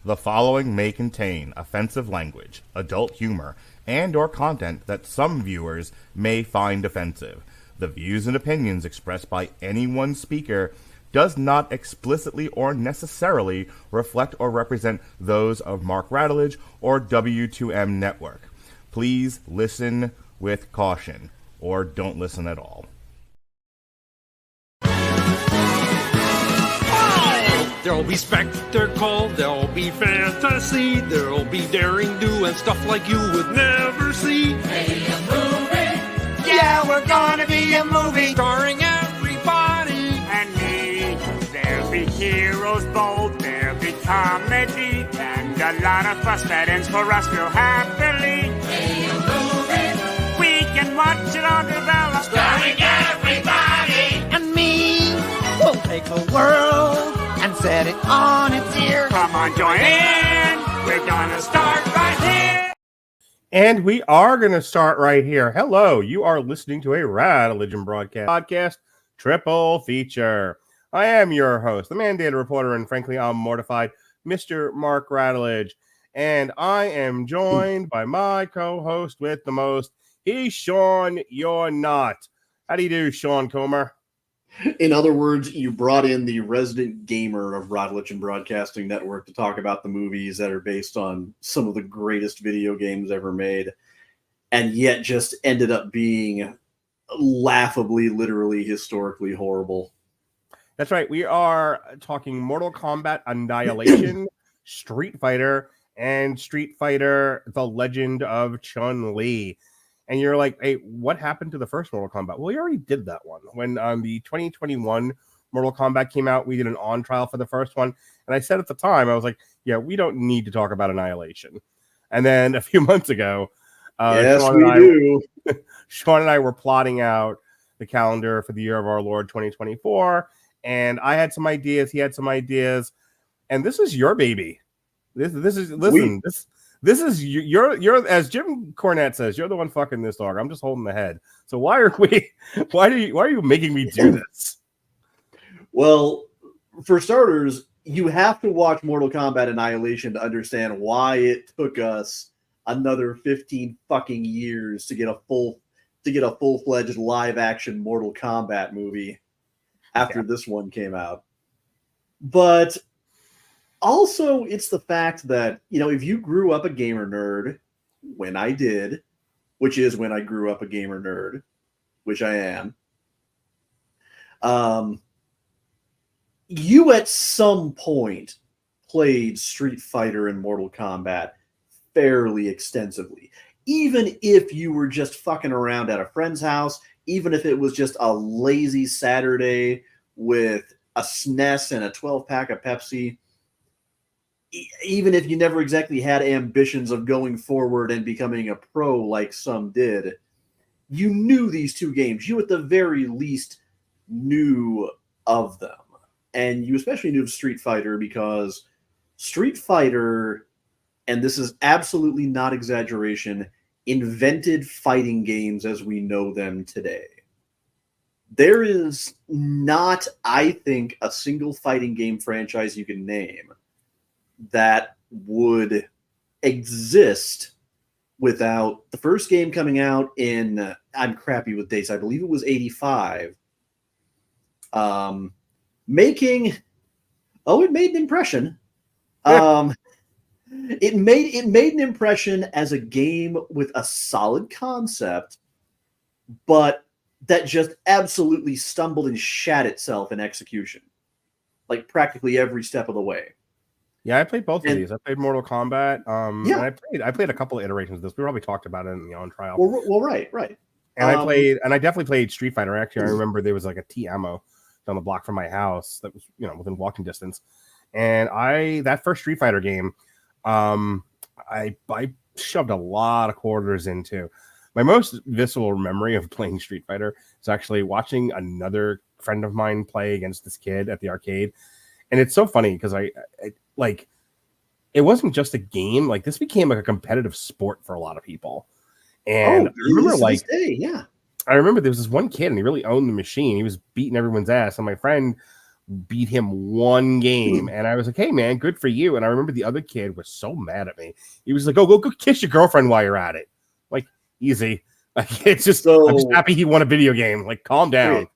The following may contain offensive language, adult humor, and or content that some viewers may find offensive. The views and opinions expressed by any one speaker does not explicitly or necessarily reflect or represent those of Mark Radulich or W2M Network. Please listen with caution, or don't listen at all. There'll be spectacle, there'll be fantasy, there'll be daring do and stuff like you would never see. Hey, a movie! Yeah, we're gonna be a movie! Starring everybody and me. There'll be heroes bold, there'll be comedy, and a lot of fuss that ends for us real happily. Hey, a movie! We can watch it all develop. Starring everybody! And me! We'll take the world and set it on its ear. Come on, join in. We're gonna start right here. And we are going to start right here. Hello, you are listening to a Radulich podcast triple feature. I am your host, the mandated reporter, and frankly, I'm mortified, Mr. Mark Radulich. And I am joined by my co-host with the most. He's Sean, you're not. How do you do, Sean Comer? In other words, you brought in the resident gamer of Radulich and Broadcasting Network to talk about the movies that are based on some of the greatest video games ever made, and yet just ended up being laughably, literally, historically horrible. That's right. We are talking Mortal Kombat Annihilation, Street Fighter, and Street Fighter: The Legend of Chun-Li. And you're like, hey, what happened to the first Mortal Kombat? Well, we already did that one. When the 2021 Mortal Kombat came out, we did an on-trial for the first one. And I said at the time, I was like, yeah, we don't need to talk about Annihilation. And then a few months ago, yes, Sean and I were plotting out the calendar for the year of our Lord 2024. And I had some ideas. He had some ideas. And this is your baby. This is you're as Jim Cornette says, you're the one fucking this dog. I'm just holding the head. So why are you making me do this? Well, for starters, you have to watch Mortal Kombat Annihilation to understand why it took us another 15 fucking years to get a full-fledged live action Mortal Kombat movie after this one came out. But also, it's the fact that, if you grew up a gamer nerd, when I did, which is when I grew up a gamer nerd, which I am, you at some point played Street Fighter and Mortal Kombat fairly extensively. Even if you were just fucking around at a friend's house, even if it was just a lazy Saturday with a SNES and a 12-pack of Pepsi, even if you never exactly had ambitions of going forward and becoming a pro like some did, you knew these two games. You at the very least knew of them. And you especially knew of Street Fighter because Street Fighter, and this is absolutely not exaggeration, invented fighting games as we know them today. There is not, I think, a single fighting game franchise you can name that would exist without the first game coming out in, I'm crappy with dates, I believe it was 85, it made an impression. It made an impression as a game with a solid concept, but that just absolutely stumbled and shat itself in execution, like practically every step of the way. Yeah, I played both of these. I played Mortal Kombat. And I played a couple of iterations of this. We probably talked about it in the on trial. Well, right. And I definitely played Street Fighter. Actually, I remember there was like a T ammo down the block from my house that was, within walking distance. And that first Street Fighter game, I shoved a lot of quarters into. My most visceral memory of playing Street Fighter is actually watching another friend of mine play against this kid at the arcade. And it's so funny because it wasn't just a game. Like, this became like a competitive sport for a lot of people. And I remember, I remember there was this one kid and he really owned the machine. He was beating everyone's ass. And my friend beat him one game, and I was like, "Hey, man, good for you." And I remember the other kid was so mad at me. He was like, "Oh, go kiss your girlfriend while you're at it." Like, easy. Like, it's just I'm just happy he won a video game. Like, calm down. Okay.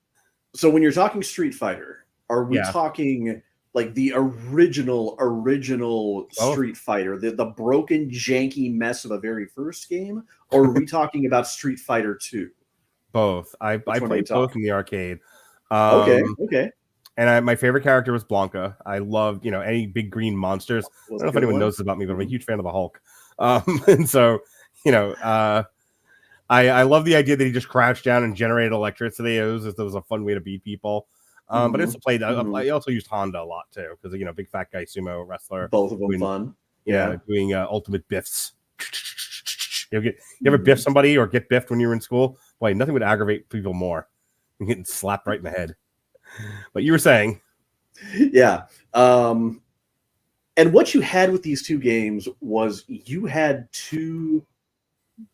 So when you're talking Street Fighter, are we talking like the original Street Fighter, the broken, janky mess of a very first game, or are we talking about Street Fighter 2? Both. I played both in the arcade. Okay. And my favorite character was Blanca. I loved, any big green monsters. I don't know if anyone knows about me, but I'm a huge fan of the Hulk. And so, I love the idea that he just crouched down and generated electricity. It was a fun way to beat people. But I also played. I also used Honda a lot too because big fat guy sumo wrestler. Both of them fun. Yeah, doing ultimate biffs. You ever biff somebody or get biffed when you were in school? Boy, nothing would aggravate people more than getting slapped right in the head. But you were saying, yeah. And what you had with these two games was you had two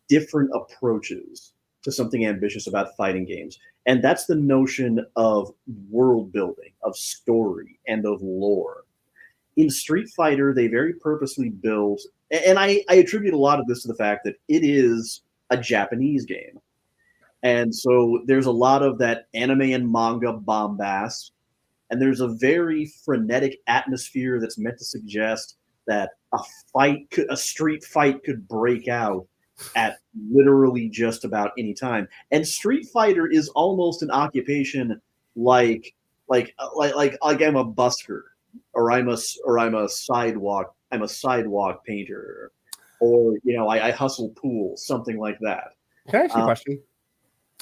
different approaches to something ambitious about fighting games. And that's the notion of world building, of story, and of lore. In Street Fighter, they very purposely built, and I attribute a lot of this to the fact that it is a Japanese game. And so there's a lot of that anime and manga bombast, and there's a very frenetic atmosphere that's meant to suggest that a street fight could break out at literally just about any time. And Street Fighter is almost an occupation like I'm a busker, or I'm a sidewalk painter, or I hustle pool, something like that. Can I ask you a question?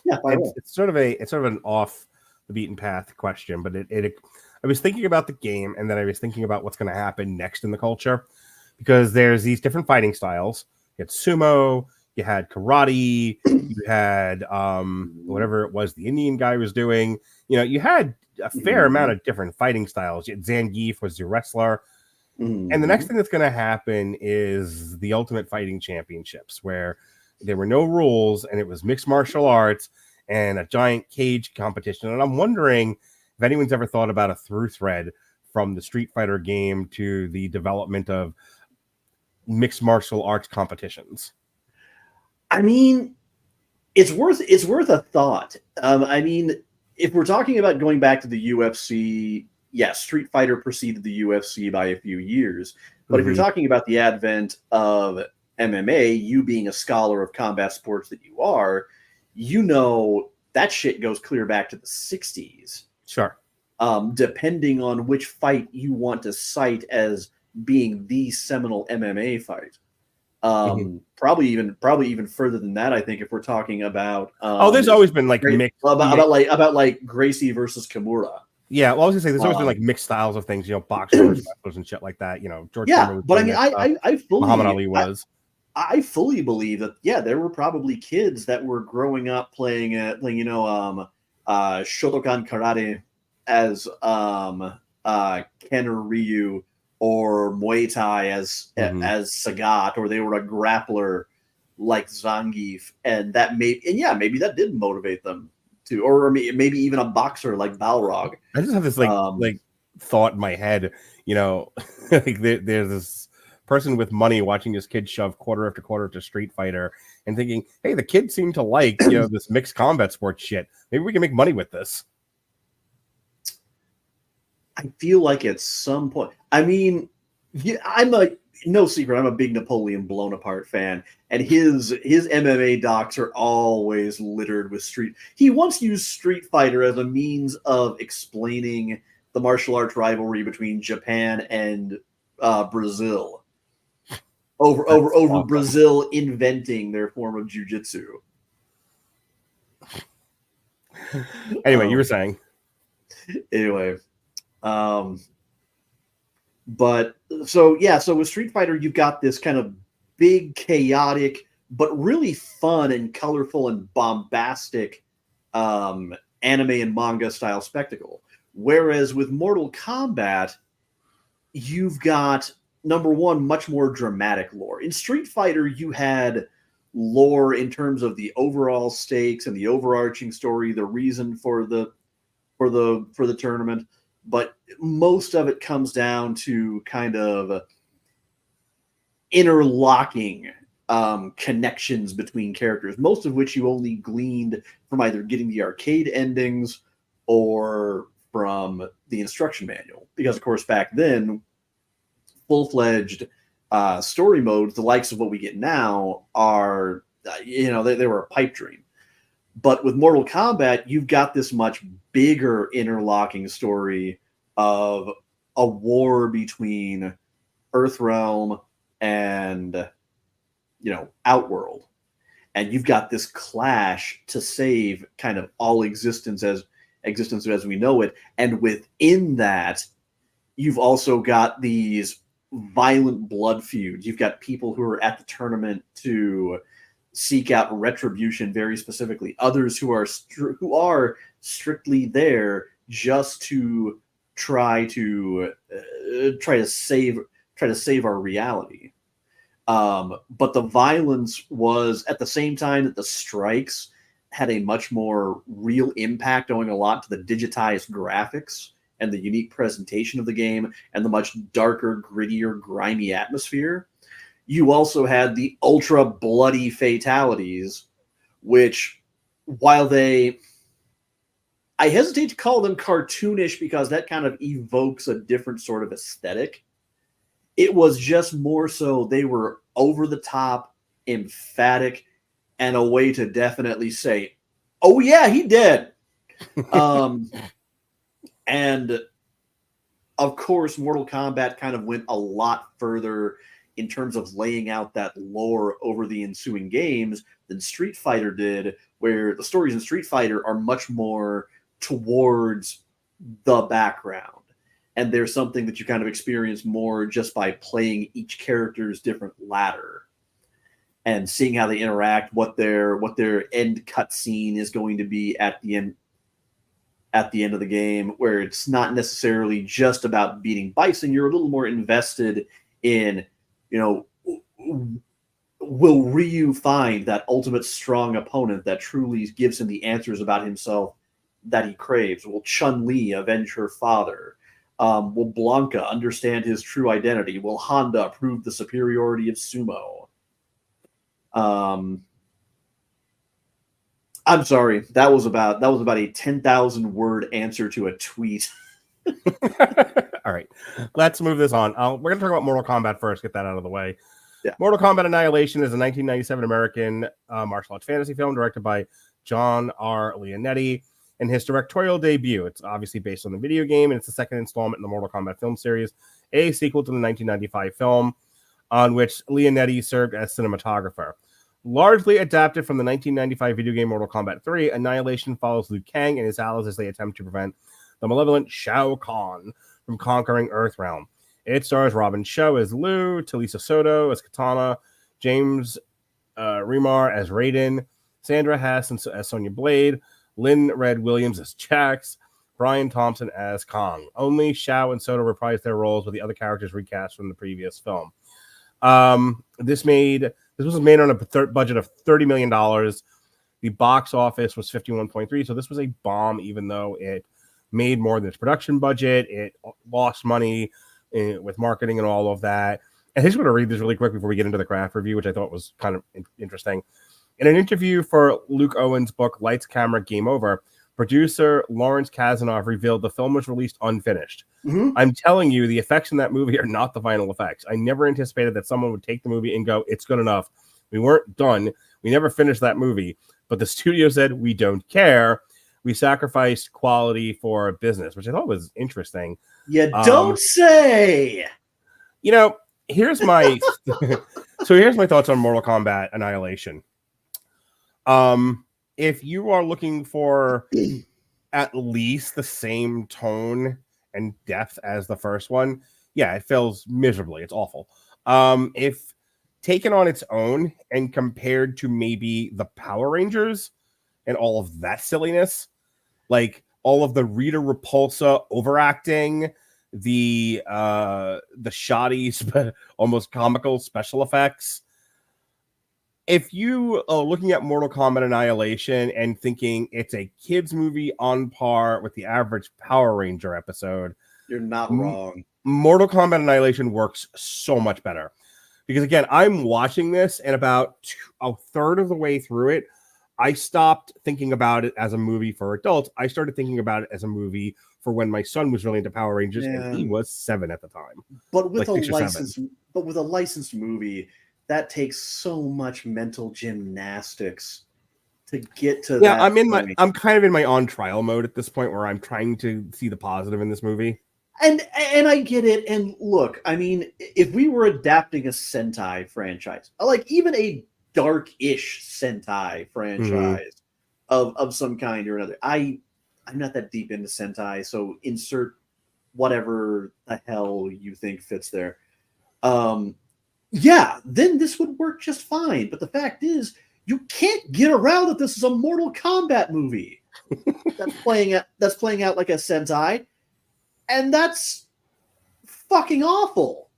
Yeah, it's sort of an off the beaten path question, but I was thinking about the game, and then I was thinking about what's going to happen next in the culture, because there's these different fighting styles. You had sumo, you had karate, you had whatever it was the Indian guy was doing. You had a fair amount of different fighting styles. You had Zangief was your wrestler. And the next thing that's going to happen is the Ultimate Fighting Championships, where there were no rules and it was mixed martial arts and a giant cage competition. And I'm wondering if anyone's ever thought about a through thread from the Street Fighter game to the development of mixed martial arts competitions. I mean, it's worth a thought. If we're talking about going back to the UFC, yes, Street Fighter preceded the UFC by a few years. But if you're talking about the advent of MMA, you being a scholar of combat sports that you are, that shit goes clear back to the 60s. Sure. Depending on which fight you want to cite as being the seminal MMA fight. Probably even further than that, I think, if we're talking about there's always been like mixed about Gracie versus Kimura. Yeah, well, I was gonna say there's always been like mixed styles of things, boxers, wrestlers, and shit like that. George Foreman but I fully Muhammad Ali was. I fully believe that there were probably kids that were growing up playing Shotokan karate as Ken or Ryu, or Muay Thai as Sagat, or they were a grappler like Zangief, and maybe that did motivate them to, or maybe even a boxer like Balrog. I just have this like thought in my head, like there's this person with money watching his kid shove quarter after quarter to Street Fighter and thinking, hey, the kids seem to like this mixed combat sports shit. Maybe we can make money with this. I feel like at some point, no secret, I'm a big Napoleon Blown Apart fan, and his MMA docs are always littered with He once used Street Fighter as a means of explaining the martial arts rivalry between Japan and Brazil over Brazil inventing their form of jiu-jitsu. Anyway, you were saying. Anyway. But so with Street Fighter, you've got this kind of big, chaotic, but really fun and colorful and bombastic anime and manga style spectacle. Whereas with Mortal Kombat, you've got, number one, much more dramatic lore. In Street Fighter, you had lore in terms of the overall stakes and the overarching story, the reason for the tournament. but most of it comes down to kind of interlocking connections between characters, most of which you only gleaned from either getting the arcade endings or from the instruction manual. Because, of course, back then, full-fledged story modes, the likes of what we get now, are, they were a pipe dream. But with Mortal Kombat, you've got this much bigger interlocking story of a war between Earthrealm and Outworld, and you've got this clash to save kind of all existence as we know it. And within that, you've also got these violent blood feuds. You've got people who are at the tournament to seek out retribution very specifically, others who are strictly there just to try to save our reality. But the violence was, at the same time that the strikes had a much more real impact, owing a lot to the digitized graphics and the unique presentation of the game and the much darker, grittier, grimy atmosphere. You also had the ultra bloody fatalities, which, while I hesitate to call them cartoonish because that kind of evokes a different sort of aesthetic. It was just more so they were over the top, emphatic, and a way to definitely say, "Oh yeah, he did." And of course, Mortal Kombat kind of went a lot further in terms of laying out that lore over the ensuing games than Street Fighter did, where the stories in Street Fighter are much more towards the background. And there's something that you kind of experience more just by playing each character's different ladder and seeing how they interact, what their end cutscene is going to be at the end of the game, where it's not necessarily just about beating Bison. You're a little more invested in, will Ryu find that ultimate strong opponent that truly gives him the answers about himself that he craves? Will Chun-Li avenge her father? Will Blanca understand his true identity? Will Honda prove the superiority of sumo? I'm sorry, that was about a 10,000 word answer to a tweet. All right, let's move this on. We're going to talk about Mortal Kombat first, get that out of the way. Yeah. Mortal Kombat Annihilation is a 1997 American martial arts fantasy film directed by John R. Leonetti and his directorial debut. It's obviously based on the video game, and it's the second installment in the Mortal Kombat film series, a sequel to the 1995 film, on which Leonetti served as cinematographer. Largely adapted from the 1995 video game Mortal Kombat 3, Annihilation follows Liu Kang and his allies as they attempt to prevent the malevolent Shao Kahn from conquering Earthrealm. It stars Robin Shou as Liu, Talisa Soto as Katana, James Remar as Raiden, Sandra Hess as Sonya Blade, Lynn Red Williams as Jax, Brian Thompson as Kong. Only Shao and Soto reprised their roles, with the other characters recast from the previous film. This was made on a budget of $30 million. The box office was 51.3, so this was a bomb, even though it made more than its production budget. It lost money with marketing and all of that. And I just want to read this really quick before we get into the craft review, which I thought was kind of interesting. In an interview for Luke Owen's book, Lights, Camera, Game Over, producer Lawrence Kasanoff revealed the film was released unfinished. Mm-hmm. I'm telling you, the effects in that movie are not the final effects. I never anticipated that someone would take the movie and go, it's good enough. We weren't done. We never finished that movie. But the studio said, we don't care. We sacrificed quality for business, which I thought was interesting. You don't say. Here's my here's my thoughts on Mortal Kombat Annihilation. If you are looking for at least the same tone and depth as the first one, yeah, it fails miserably. It's awful. If taken on its own and compared to maybe the Power Rangers and all of that silliness, like all of the Rita Repulsa overacting, the shoddy, almost comical special effects, if you are looking at Mortal Kombat Annihilation and thinking it's a kids movie on par with the average Power Ranger episode, You're not wrong. Mortal Kombat Annihilation works so much better. Because again, I'm watching this, and about a third of the way through it, I stopped thinking about it as a movie for adults. I started thinking about it as a movie for when my son was really into Power Rangers, and he was 7 at the time. But with a licensed movie, that takes so much mental gymnastics to get to. Yeah, that I'm kind of in my on trial mode at this point, where I'm trying to see the positive in this movie. And I get it. And look, I mean, if we were adapting a Sentai franchise, like even a dark-ish Sentai franchise of some kind or another, I'm not that deep into Sentai, so insert whatever the hell you think fits there. Yeah, then this would work just fine. But the fact is, you can't get around that this is a Mortal Kombat movie that's playing out like a Sentai. And that's fucking awful.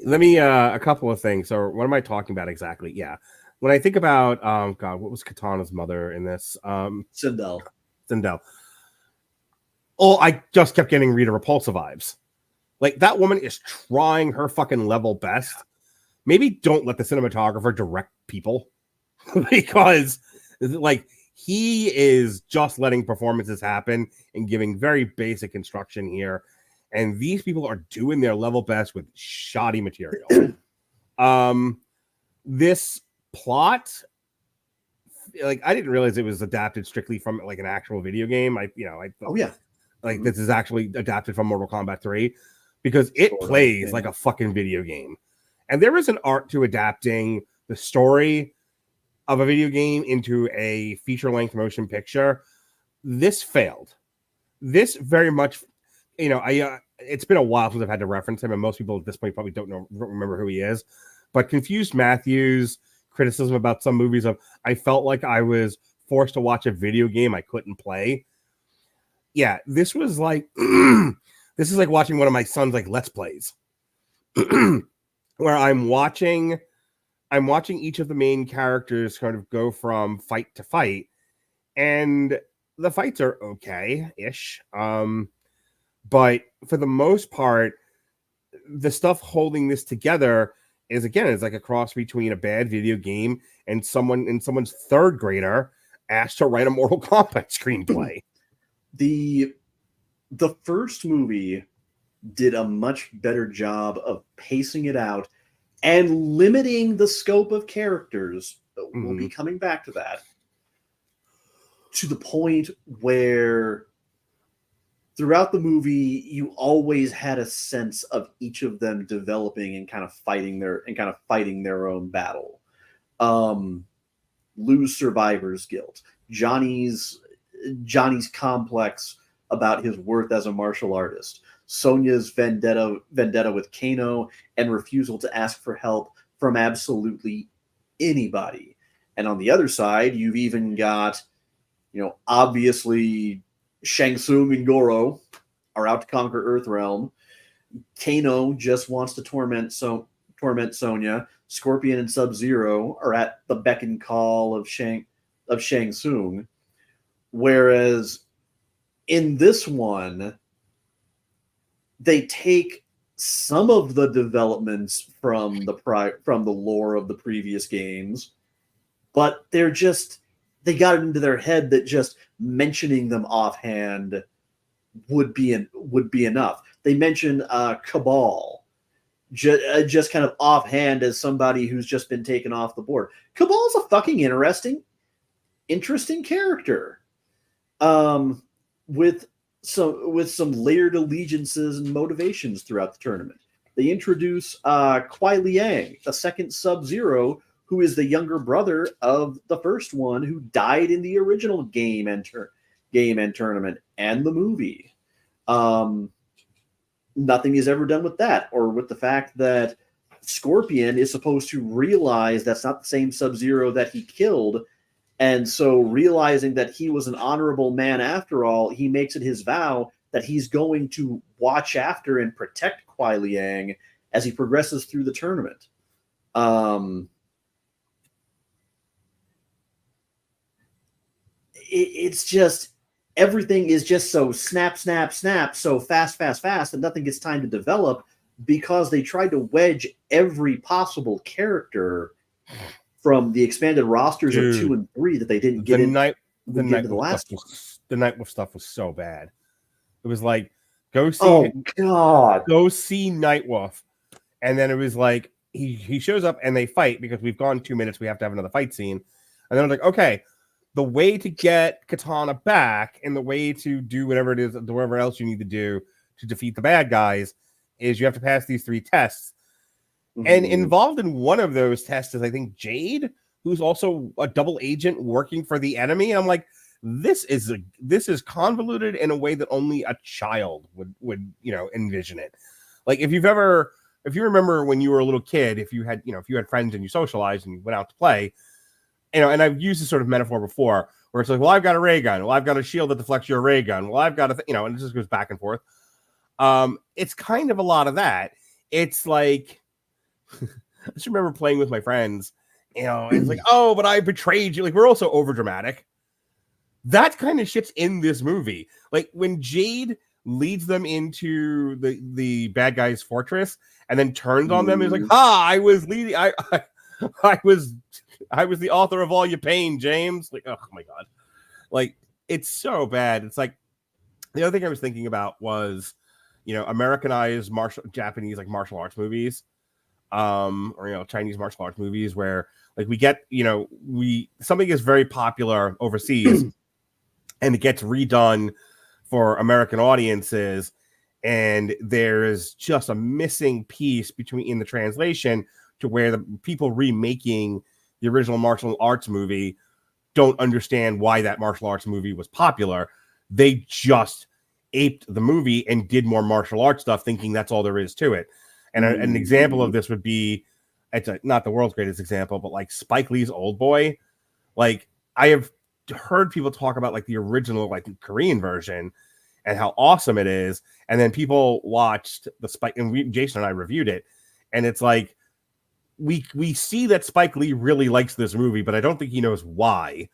Let me a couple of things. So what am I talking about exactly? Yeah. When I think about God, what was Katana's mother in this? Sindel. Oh, I just kept getting Rita Repulsa vibes. Like, that woman is trying her fucking level best. Maybe don't let the cinematographer direct people. Because like, he is just letting performances happen and giving very basic instruction here. And these people are doing their level best with shoddy material. This plot, like, I didn't realize it was adapted strictly from like an actual video game. I thought, like, this is actually adapted from Mortal Kombat 3 because it plays like a fucking video game. And there is an art to adapting the story of a video game into a feature-length motion picture. This failed. This very much, it's been a while since I've had to reference him, and most people at this point probably don't remember who he is. But Confused Matthew's criticism about some movies of, I felt like I was forced to watch a video game I couldn't play. Yeah, this was like, this is like watching one of my son's like Let's Plays, where I'm watching each of the main characters kind of go from fight to fight, and the fights are okay-ish. But for the most part, the stuff holding this together is like a cross between a bad video game and someone's third grader asked to write a Mortal Kombat screenplay. The first movie did a much better job of pacing it out and limiting the scope of characters. We'll be coming back to that. To the point where throughout the movie, you always had a sense of each of them developing and kind of fighting their own battle. Lou's survivor's guilt, Johnny's complex about his worth as a martial artist, Sonya's vendetta with Kano and refusal to ask for help from absolutely anybody. And on the other side, you've even got, obviously Shang Tsung and Goro are out to conquer Earthrealm. Kano just wants to torment Sonya. Scorpion and Sub-Zero are at the beck and call of Shang Tsung. Whereas in this one, they take some of the developments from the lore of the previous games, but they got it into their head that just mentioning them offhand would be enough. They mention Cabal just kind of offhand as somebody who's just been taken off the board. Cabal's a fucking interesting character, with some layered allegiances and motivations throughout the tournament. They introduce Kuai Liang, the second Sub-Zero, who is the younger brother of the first one, who died in the original game and tournament and the movie. Nothing is ever done with that, or with the fact that Scorpion is supposed to realize that's not the same Sub-Zero that he killed. And so, realizing that he was an honorable man after all, he makes it his vow that he's going to watch after and protect Kuai Liang as he progresses through the tournament. it's just everything is just so snap, snap, snap, so fast, fast, fast, and nothing gets time to develop because they tried to wedge every possible character from the expanded rosters of 2 and 3 that they didn't get into the last one. The Nightwolf stuff was so bad. It was like, go see Nightwolf, and then it was like he shows up and they fight because we've gone 2 minutes. We have to have another fight scene, and then I'm like, okay, the way to get Katana back and the way to do whatever it is, whatever else you need to do to defeat the bad guys is you have to pass these 3 tests. Mm-hmm. And involved in one of those tests is, I think, Jade, who's also a double agent working for the enemy. And I'm like, this is convoluted in a way that only a child would envision it. Like if you remember when you were a little kid, if you had friends and you socialized and you went out to play, and I've used this sort of metaphor before where it's like, well, I've got a ray gun. Well, I've got a shield that deflects your ray gun. Well, I've got and it just goes back and forth. It's kind of a lot of that. It's like, I just remember playing with my friends, it's like, oh, but I betrayed you. Like, we're also over dramatic. That kind of shit's in this movie. Like when Jade leads them into the bad guy's fortress and then turns on them, is like, I was leading. I was the author of all your pain, James. Like, oh my God. Like, it's so bad. It's like, the other thing I was thinking about was, Americanized Japanese like martial arts movies, or Chinese martial arts movies where like we get, something is very popular overseas and it gets redone for American audiences, and there's just a missing piece in the translation to where the people remaking the original martial arts movie don't understand why that martial arts movie was popular. They just aped the movie and did more martial arts stuff, thinking that's all there is to it. And an example of this would be, not the world's greatest example, but like Spike Lee's Old Boy. Like, I have heard people talk about like the original, like Korean version and how awesome it is. And then people watched the Spike, and Jason and I reviewed it. And it's like, we see that Spike Lee really likes this movie, but I don't think he knows why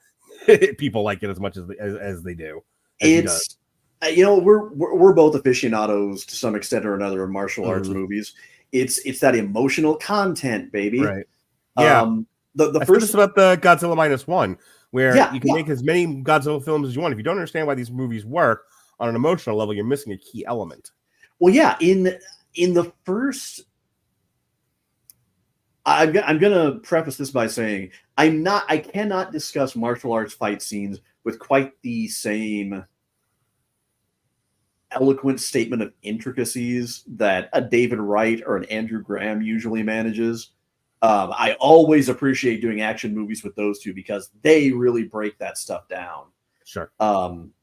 people like it as much as they do. It's, we're both aficionados to some extent or another of martial arts movies. It's that emotional content, baby. Right. Yeah. The I first this about the Godzilla -1, where you can make as many Godzilla films as you want. If you don't understand why these movies work on an emotional level, you're missing a key element. Well, yeah. In the first, I'm gonna preface this by saying I cannot discuss martial arts fight scenes with quite the same eloquent statement of intricacies that a David Wright or an Andrew Graham usually manages. I always appreciate doing action movies with those two because they really break that stuff down. Sure.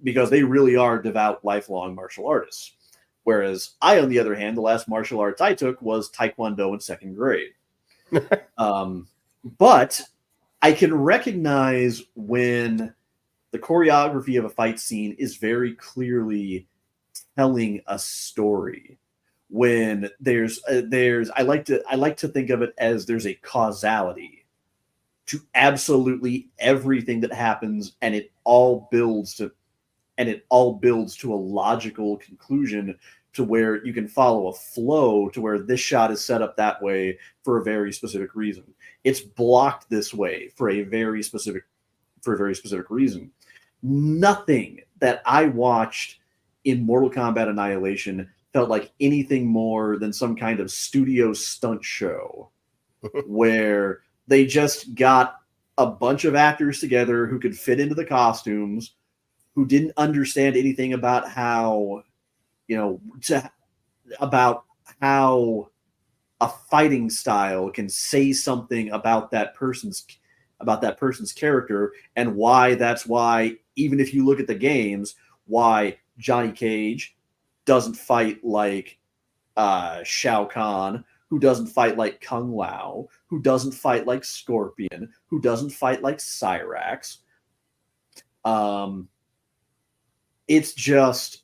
Because they really are devout, lifelong martial artists. Whereas I, on the other hand, the last martial arts I took was Taekwondo in 2nd grade. But I can recognize when the choreography of a fight scene is very clearly telling a story. When there's I like to think of it as there's a causality to absolutely everything that happens, and it all builds to a logical conclusion to where you can follow a flow to where this shot is set up that way for a very specific reason. It's blocked this way for a very specific reason. Nothing that I watched in Mortal Kombat Annihilation felt like anything more than some kind of studio stunt show where they just got a bunch of actors together who could fit into the costumes, who didn't understand anything about how, about how a fighting style can say something about that person's character, and why even if you look at the games, why Johnny Cage doesn't fight like Shao Kahn, who doesn't fight like Kung Lao, who doesn't fight like Scorpion, who doesn't fight like Cyrax. It's just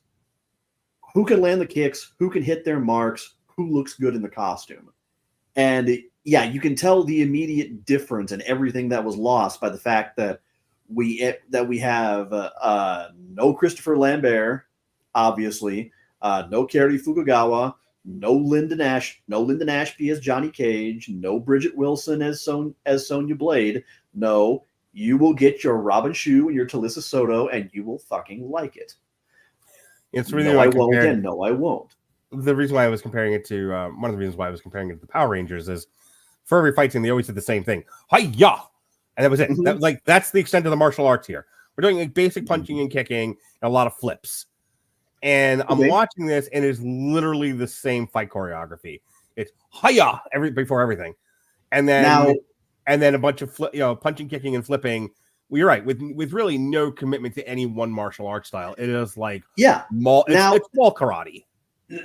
who can land the kicks, who can hit their marks, who looks good in the costume. And yeah, you can tell the immediate difference and everything that was lost by the fact that we have no Christopher Lambert, obviously, no Cary Fukugawa, no Lyndon Ashby as Johnny Cage, no Bridget Wilson as Sonya Blade. No, you will get your Robin Shou and your Talisa Soto, and you will fucking like it. It's really no, I won't. Again, no, I won't. The reason why I was comparing it to one of the reasons why I was comparing it to the Power Rangers is for every fight scene they always did the same thing. Hi-ya! And that was it. Mm-hmm. That's the extent of the martial arts here. We're doing like basic punching and kicking and a lot of flips. And I'm watching this, and it's literally the same fight choreography. It's hi-ya before everything, and then a bunch of punching, kicking, and flipping. Well, you're right, with really no commitment to any one martial art style. It is like it's mall karate.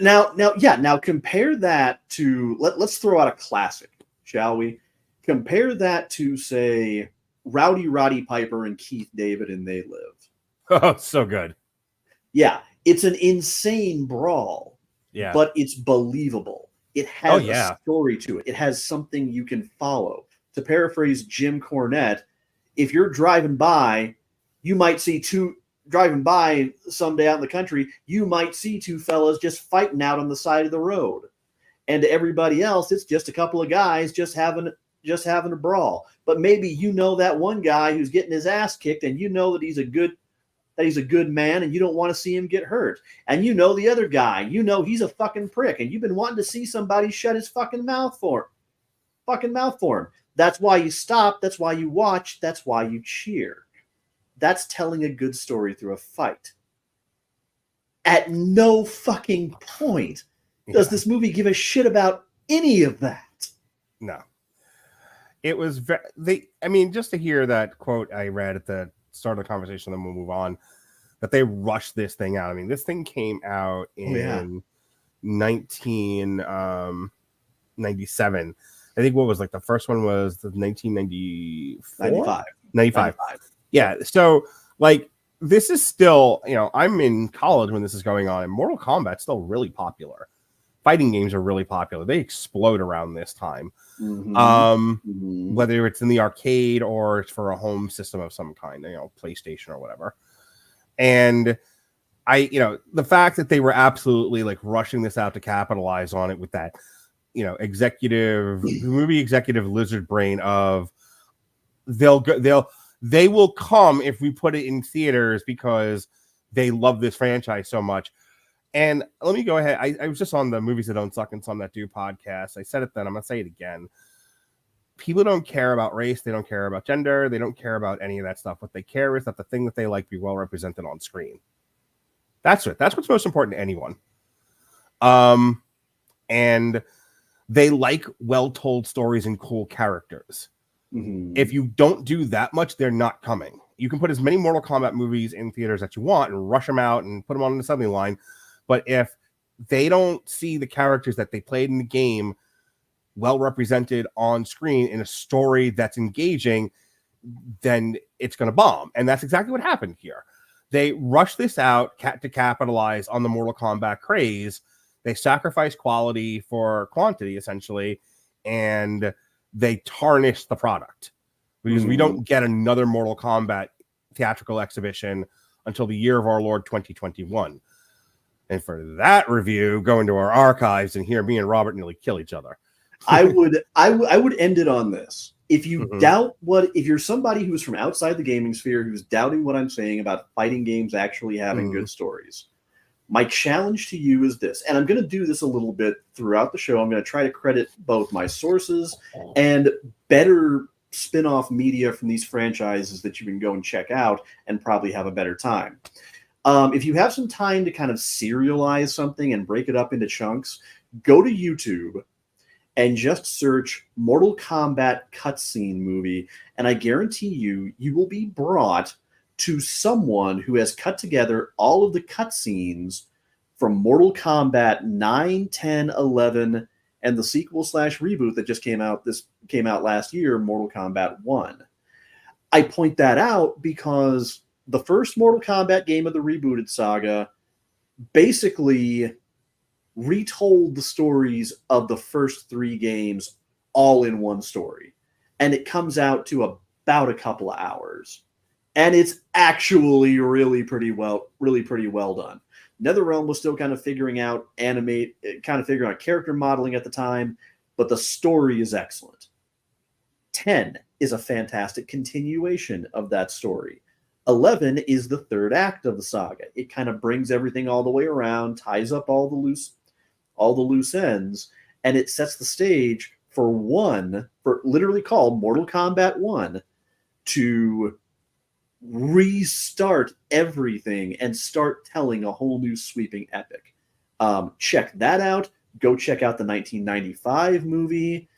Now compare that to let's throw out a classic, shall we? Compare that to, say, Rowdy Roddy Piper and Keith David and They Live. Oh, so good. Yeah, it's an insane brawl. Yeah, but it's believable. It has a story to it. It has something you can follow. To paraphrase Jim Cornette, if you're driving by, driving by someday out in the country, you might see two fellas just fighting out on the side of the road. And to everybody else, it's just a couple of guys just having a brawl. But maybe you know that one guy who's getting his ass kicked, and you know that he's a good man, and you don't want to see him get hurt. And you know the other guy, you know he's a fucking prick, and you've been wanting to see somebody shut his fucking mouth for him. That's why you stop. That's why you watch. That's why you cheer. That's telling a good story through a fight. At no fucking point does this movie give a shit about any of that. No. It was just to hear that quote I read at the start of the conversation, then we'll move on, that they rushed this thing out. I mean, this thing came out in 1997. I think what was the first one was the 1994? 95. Yeah. So this is still, I'm in college when this is going on, and Mortal Kombat's still really popular. Fighting games are really popular. They explode around this time. Whether it's in the arcade or it's for a home system of some kind, PlayStation or whatever. And the fact that they were absolutely rushing this out to capitalize on it with that, movie executive lizard brain of they will come if we put it in theaters because they love this franchise so much. And let me go ahead. I was just on the Movies That Don't Suck and Some That Do podcast. I said it then. I'm going to say it again. People don't care about race. They don't care about gender. They don't care about any of that stuff. What they care is that the thing that they like be well represented on screen. That's it. That's what's most important to anyone. And they like well-told stories and cool characters. If you don't do that much, they're not coming. You can put as many Mortal Kombat movies in theaters that you want and rush them out and put them on the assembly line. But if they don't see the characters that they played in the game well represented on screen in a story that's engaging, then it's going to bomb. And that's exactly what happened here. They rushed this out to capitalize on the Mortal Kombat craze. They sacrificed quality for quantity, essentially, and they tarnished the product because we don't get another Mortal Kombat theatrical exhibition until the year of our Lord 2021. And for that review, go into our archives and hear me and Robert nearly kill each other. I would end it on this. If you if you're somebody who's from outside the gaming sphere who's doubting what I'm saying about fighting games actually having good stories, my challenge to you is this, and I'm going to do this a little bit throughout the show. I'm going to try to credit both my sources and better spin-off media from these franchises that you can go and check out and probably have a better time. If you have some time to kind of serialize something and break it up into chunks, go to YouTube and just search Mortal Kombat cutscene movie, and I guarantee you will be brought to someone who has cut together all of the cutscenes from Mortal Kombat 9, 10, 11, and the sequel/reboot that just came out last year, Mortal Kombat 1. I point that out because the first Mortal Kombat game of the rebooted saga basically retold the stories of the first three games all in one story. And it comes out to about a couple of hours. And it's actually really pretty well done. NetherRealm was still kind of figuring out character modeling at the time, but the story is excellent. 10 is a fantastic continuation of that story. 11 is the third act of the saga. It kind of brings everything all the way around, ties up all the loose ends, and it sets the stage for literally called Mortal Kombat 1 to restart everything and start telling a whole new sweeping epic. Check that out. Go check out the 1995 movie.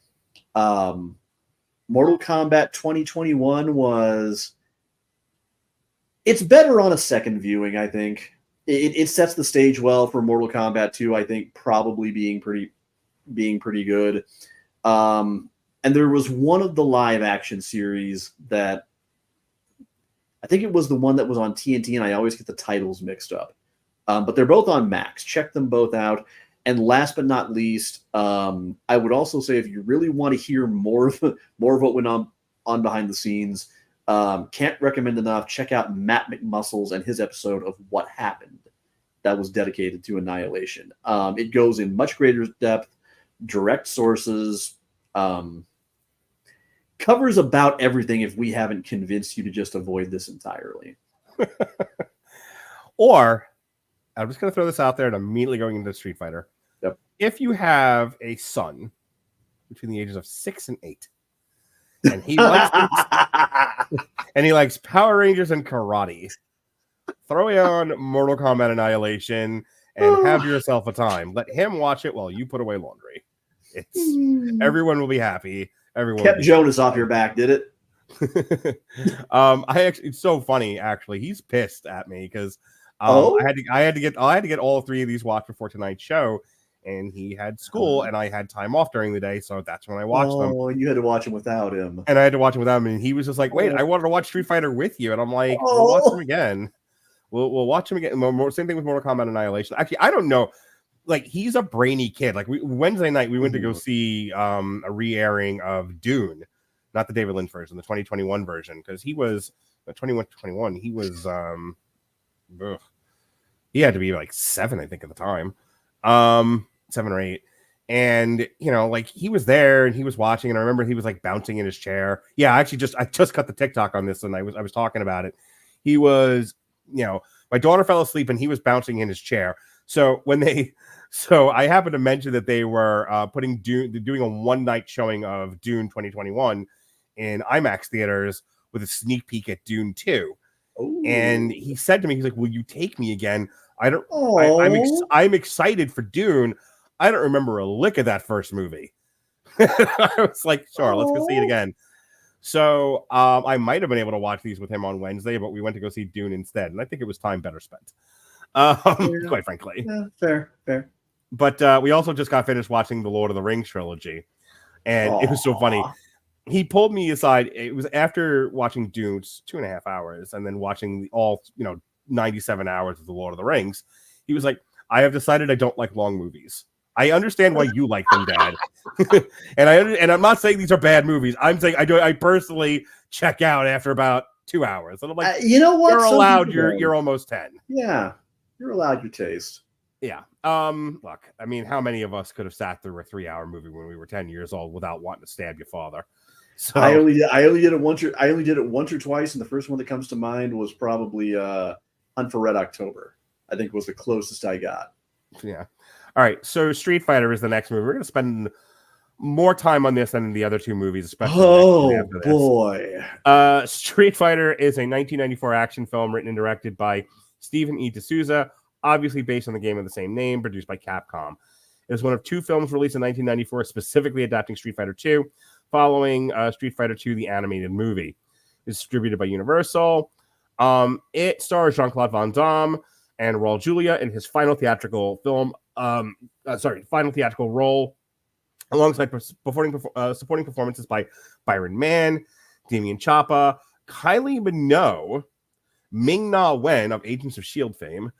Mortal Kombat 2021 it's better on a second viewing, I think. It sets the stage well for Mortal Kombat 2, I think, probably being pretty good. And there was one of the live action series that I think it was the one that was on TNT, and I always get the titles mixed up. But they're both on Max. Check them both out. And last but not least, I would also say if you really want to hear more of what went on behind the scenes, can't recommend enough. Check out Matt McMuscles and his episode of What Happened that was dedicated to Annihilation. It goes in much greater depth, direct sources, covers about everything if we haven't convinced you to just avoid this entirely. Or, I'm just going to throw this out there and immediately going into Street Fighter. Yep. If you have a son between the ages of 6 and 8, and he likes Power Rangers and karate, throw on Mortal Kombat Annihilation and have yourself a time. Let him watch it while you put away laundry. Everyone will be happy. Everyone kept Jonas off your back, did it? It's so funny actually. He's pissed at me because I had to get all 3 of these watched before tonight's show, and he had school and I had time off during the day, so that's when I watched them. Oh, you had to watch them without him. And I had to watch him without him, and he was just like, "Wait, I wanted to watch Street Fighter with you," and I'm like, "We'll watch them again. We'll watch them again." Same thing with Mortal Kombat Annihilation. Actually, I don't know. Like, he's a brainy kid. Like, Wednesday night we went to go see a re-airing of Dune, not the David Lynch version, the 2021 version, because he was 21. He was he had to be like 7, I think, at the time, 7 or 8, and like he was there and he was watching, and I remember he was like bouncing in his chair. Yeah, I just cut the TikTok on this, and I was talking about it. He was, my daughter fell asleep and he was bouncing in his chair. So I happened to mention that they were doing a one-night showing of Dune 2021 in IMAX theaters with a sneak peek at Dune 2. Ooh. And he said to me, he's like, "Will you take me again? I'm excited for Dune. I don't remember a lick of that first movie." I was like, "Sure, let's go see it again." So I might have been able to watch these with him on Wednesday, but we went to go see Dune instead, and I think it was time better spent. Quite frankly. Yeah, fair. But we also just got finished watching the Lord of the Rings trilogy, and it was so funny. He pulled me aside. It was after watching Dune, 2.5 hours, and then watching all 97 hours of the Lord of the Rings. He was like, "I have decided I don't like long movies. I understand why you like them, Dad." and I'm not saying these are bad movies. I'm saying I personally check out after about 2 hours. And I'm like, you know what? You're allowed. You're almost 10. Yeah, you're allowed your taste. Yeah. Look, I mean, how many of us could have sat through a 3-hour movie when we were 10 years old without wanting to stab your father? So I only did it once or twice, and the first one that comes to mind was probably Hunt for Red October. I think was the closest I got. Yeah. All right. So Street Fighter is the next movie. We're going to spend more time on this than the other 2 movies, especially. Oh boy. Street Fighter is a 1994 action film written and directed by Stephen E. D'Souza, obviously based on the game of the same name, produced by Capcom. It is one of 2 films released in 1994, specifically adapting Street Fighter 2, following Street Fighter 2, the animated movie. It's distributed by Universal. It stars Jean-Claude Van Damme and Raul Julia in his final theatrical role, alongside supporting performances by Byron Mann, Damian Chapa, Kylie Minogue, Ming-Na Wen of Agents of S.H.I.E.L.D. fame,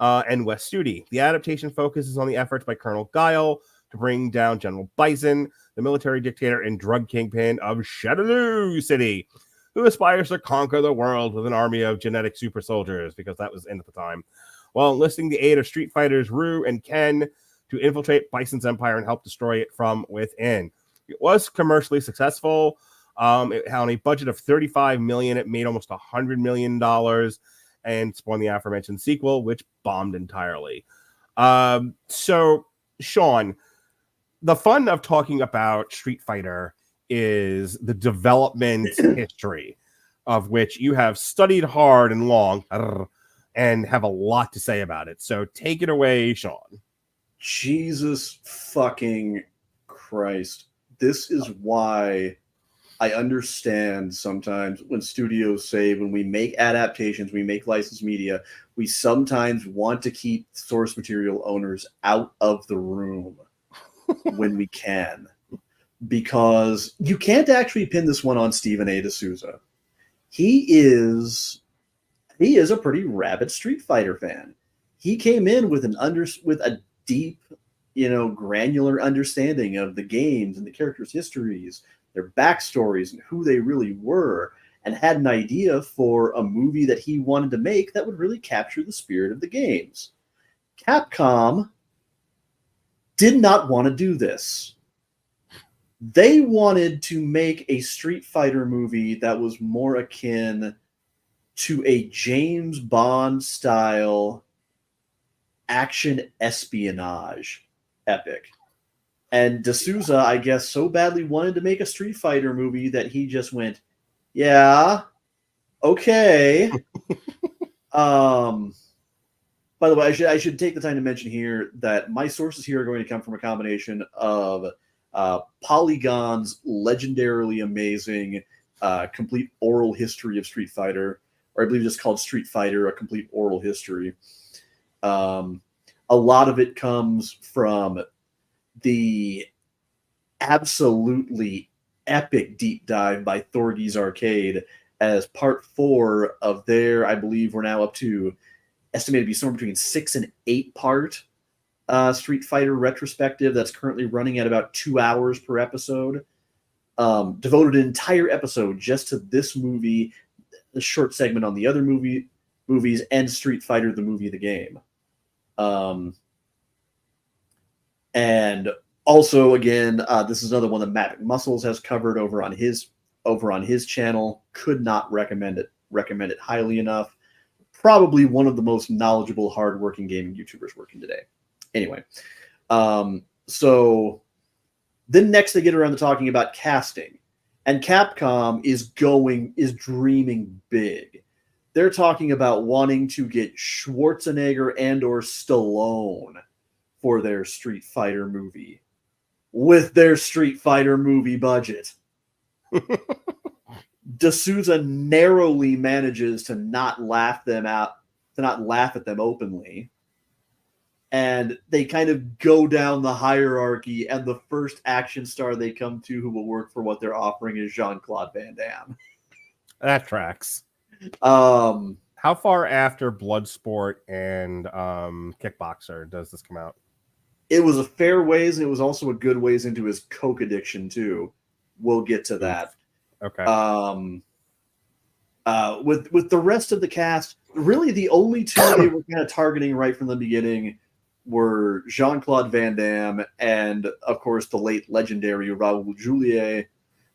and Wes Studi. The adaptation focuses on the efforts by Colonel Guile to bring down General Bison, the military dictator and drug kingpin of Shadaloo City, who aspires to conquer the world with an army of genetic super soldiers, because that was in at the time, while enlisting the aid of Street Fighters Ryu and Ken to infiltrate Bison's empire and help destroy it from within. It was commercially successful. It had a budget of $35 million. It made almost $100 million and spawned the aforementioned sequel, which bombed entirely. So, Sean, the fun of talking about Street Fighter is the development history, of which you have studied hard and long and have a lot to say about it. So take it away, Sean. Jesus fucking Christ. This is why I understand sometimes when studios say when we make adaptations, we make licensed media, we sometimes want to keep source material owners out of the room when we can. Because you can't actually pin this one on Stephen A. D'Souza. He is a pretty rabid Street Fighter fan. He came in with a deep, granular understanding of the games and the characters' histories, their backstories, and who they really were, and had an idea for a movie that he wanted to make that would really capture the spirit of the games. Capcom did not want to do this. They wanted to make a Street Fighter movie that was more akin to a James Bond style action espionage epic. And D'Souza, I guess, so badly wanted to make a Street Fighter movie that he just went, yeah, okay. By the way, I should take the time to mention here that my sources here are going to come from a combination of Polygon's legendarily amazing complete oral history of Street Fighter, or I believe it's called Street Fighter, a complete oral history. A lot of it comes from the absolutely epic deep dive by Thorgy's Arcade as part 4 of their, I believe we're now up to, estimated to be somewhere between 6 and 8 part Street Fighter retrospective that's currently running at about 2 hours per episode. Devoted an entire episode just to this movie, a short segment on the other movies, and Street Fighter, the movie, the game. And also, again, this is another one that Matt McMuscles has covered over on his channel. Could not recommend it highly enough. Probably one of the most knowledgeable, hardworking gaming YouTubers working today. Anyway, so then next they get around to talking about casting, and Capcom is dreaming big. They're talking about wanting to get Schwarzenegger and or Stallone for their Street Fighter movie with their Street Fighter movie budget. D'Souza narrowly manages to not laugh at them openly. And they kind of go down the hierarchy, and the first action star they come to who will work for what they're offering is Jean-Claude Van Damme. That tracks. How far after Bloodsport and Kickboxer does this come out? It was a fair ways, and it was also a good ways into his coke addiction too. We'll get to that. Okay. With the rest of the cast, really the only two they were kind of targeting right from the beginning were Jean-Claude Van Damme and, of course, the late legendary Raoul Juliet.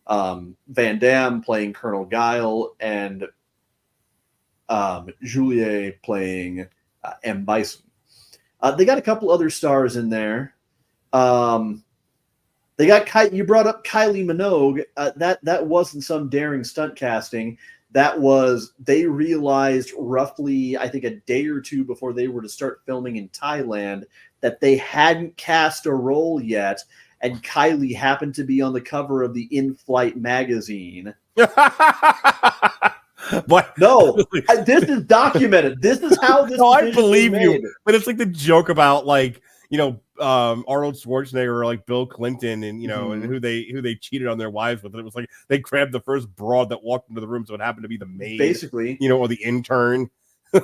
Van Damme playing Colonel Guile, and Juliet playing M. Bison. They got a couple other stars in there. They got you brought up Kylie Minogue. That wasn't some daring stunt casting. That was, they realized roughly, I think, a day or two before they were to start filming in Thailand that they hadn't cast a role yet, and Kylie happened to be on the cover of the In-Flight magazine. But no, this is documented. This is how this. No, I believe you. But it's like the joke about Arnold Schwarzenegger or like Bill Clinton and and who they cheated on their wives with. It was like they grabbed the first broad that walked into the room, so it happened to be the maid, basically, or the intern.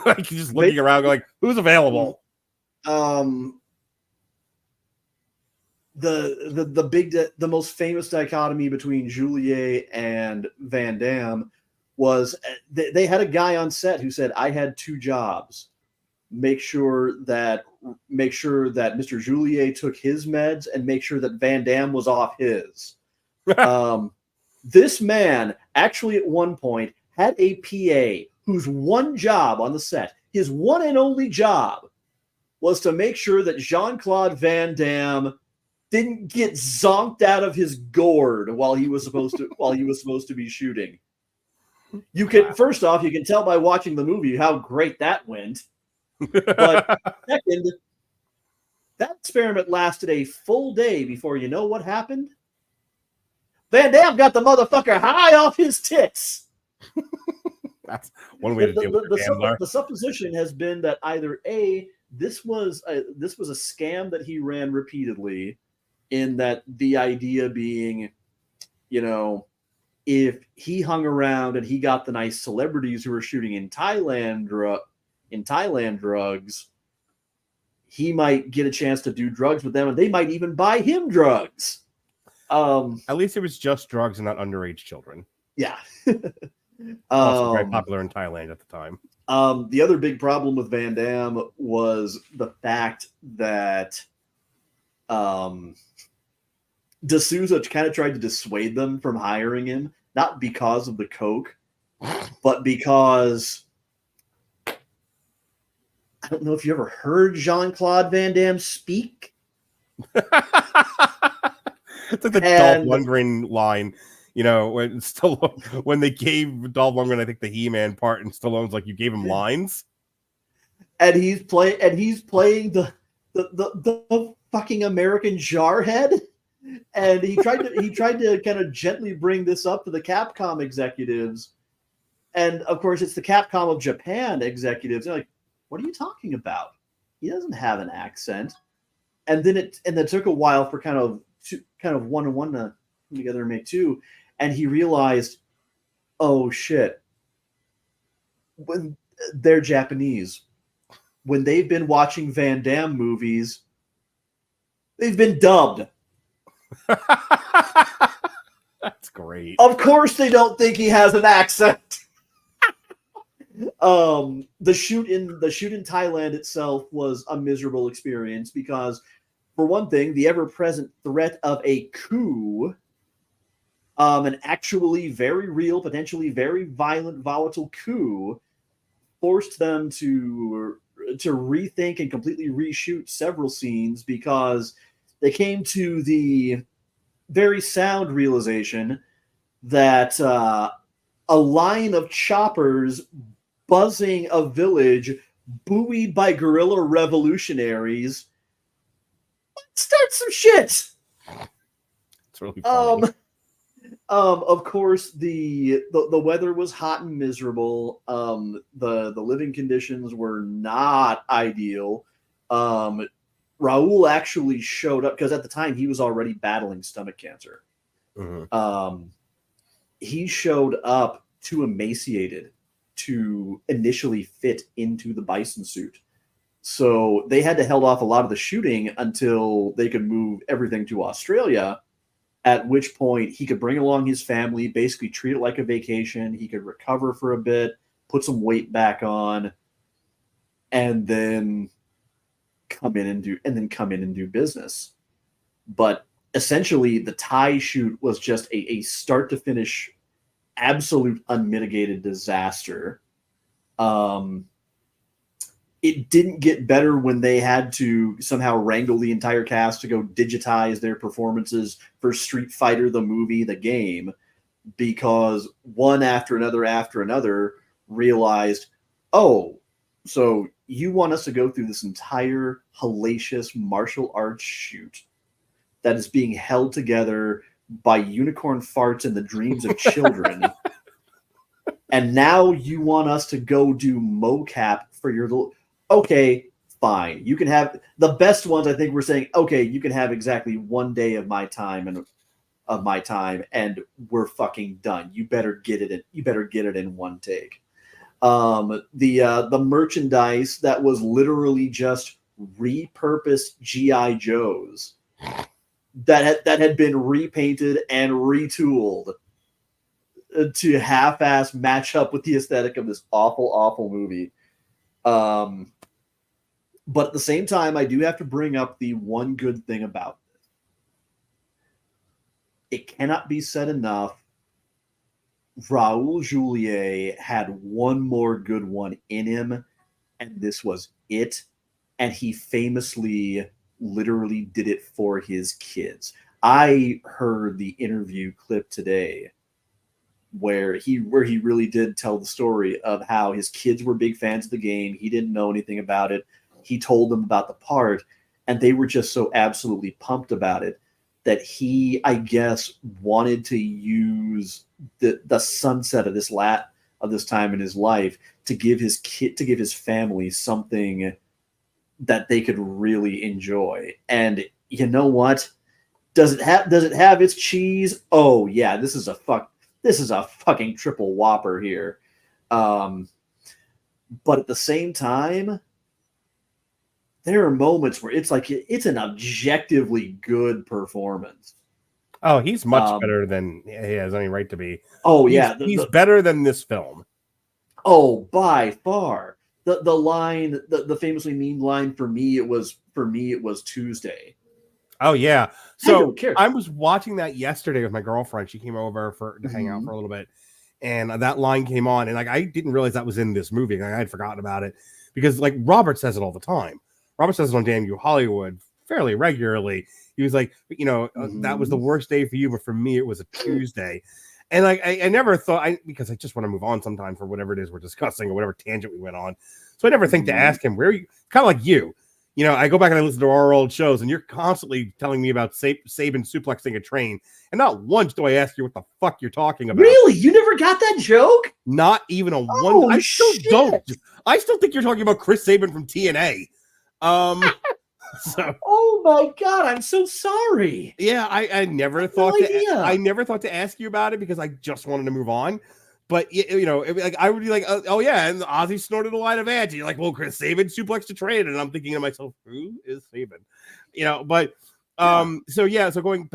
Like just looking around, going, "Who's available?" The most famous dichotomy between Juliet and Van Damme was they had a guy on set who said, I had 2 jobs. Make sure that Mr. Juliet took his meds and make sure that Van Damme was off his. This man actually at one point had a PA whose one job on the set, his one and only job, was to make sure that Jean-Claude Van Damme didn't get zonked out of his gourd while he was supposed to be shooting. You can first off, you can tell by watching the movie how great that went. But second, that experiment lasted a full day before you know what happened. Van Damme got the motherfucker high off his tits. That's one way to deal with it. The supposition has been that either A, this was a scam that he ran repeatedly, in that the idea being, you know, if he hung around and he got the nice celebrities who were shooting in Thailand drugs, he might get a chance to do drugs with them, and they might even buy him drugs. At least it was just drugs and not underage children. Yeah. Also very popular in Thailand at the time. The other big problem with Van Damme was the fact that D'Souza kind of tried to dissuade them from hiring him, not because of the coke, but because I don't know if you ever heard Jean-Claude Van Damme speak. It's like the Dolph Lundgren line, you know, when they gave Dolph Lundgren, I think, the He-Man part, and Stallone's like, you gave him lines, and he's playing the fucking American jarhead, and he tried to kind of gently bring this up to the Capcom executives, and of course it's the Capcom of Japan executives. They're like, what are you talking about? He doesn't have an accent. And then it took a while for kind of one and one to come together and make two. And he realized, oh shit, when they're Japanese, when they've been watching Van Damme movies, they've been dubbed. That's great. Of course they don't think he has an accent. The shoot in Thailand itself was a miserable experience because, for one thing, the ever-present threat of a coup, an actually very real, potentially very violent, volatile coup, forced them to rethink and completely reshoot several scenes because they came to the very sound realization that a line of choppers buzzing a village buoyed by guerrilla revolutionaries, start some shit. It's really funny. Of course, the weather was hot and miserable. The living conditions were not ideal. Raul actually showed up because at the time he was already battling stomach cancer. Mm-hmm. He showed up too emaciated to initially fit into the bison suit. So they had to held off a lot of the shooting until they could move everything to Australia, at which point he could bring along his family, basically treat it like a vacation. He could recover for a bit, put some weight back on, and then come in and do business. But essentially the Thai shoot was just a start to finish absolute unmitigated disaster. It didn't get better when they had to somehow wrangle the entire cast to go digitize their performances for Street Fighter, the movie, the game, because one after another realized, oh, so you want us to go through this entire hellacious martial arts shoot that is being held together by unicorn farts and the dreams of children. And now you want us to go do mocap for your little... Okay, fine. You can have the best ones. I think we're saying, okay, you can have exactly 1 day of my time and we're fucking done. You better get it in one take. The merchandise that was literally just repurposed GI Joes that had been repainted and retooled. to half-ass match up with the aesthetic of this awful, awful movie. But at the same time, I do have to bring up the one good thing about this. It cannot be said enough. Raul Julier had one more good one in him, and this was it. And he famously literally did it for his kids. I heard the interview clip today where he really did tell the story of how his kids were big fans of the game. He didn't know anything about it. He told them about the part, and they were just so absolutely pumped about it that he, I guess, wanted to use the sunset of this time in his life to give his family something that they could really enjoy. And you know what? Does it have its cheese? Oh yeah, this is a fucking triple whopper here. But at the same time, there are moments where it's like it's an objectively good performance. Oh, he's much better than he has any right to be. Oh yeah, he's better than this film. Oh, by far. The line, the famously mean line for me, it was Tuesday. Oh yeah. So care. I was watching that yesterday with my girlfriend. She came over to hang out for a little bit, and that line came on, and like I didn't realize that was in this movie. Like, I had forgotten about it because like Robert says it all the time. Robert says it on Damn You Hollywood fairly regularly. He was like, that was the worst day for you, but for me it was a Tuesday. And like I never thought, because I just want to move on sometime for whatever it is we're discussing or whatever tangent we went on. So I never think to ask him where you, kind of like you. I go back and I listen to our old shows, and you're constantly telling me about Saban suplexing a train, and not once do I ask you what the fuck you're talking about. Really? You never got that joke? Not even a one. I still don't. I still think you're talking about Chris Saban from TNA. So, oh my god, I'm so sorry. Yeah, I never thought I never thought to ask you about it because I just wanted to move on. But like I would be like, oh yeah, and Ozzy snorted a line of ads. You're like, well, Chris Saban suplexed a train, and I'm thinking to myself, who is Saban? But so going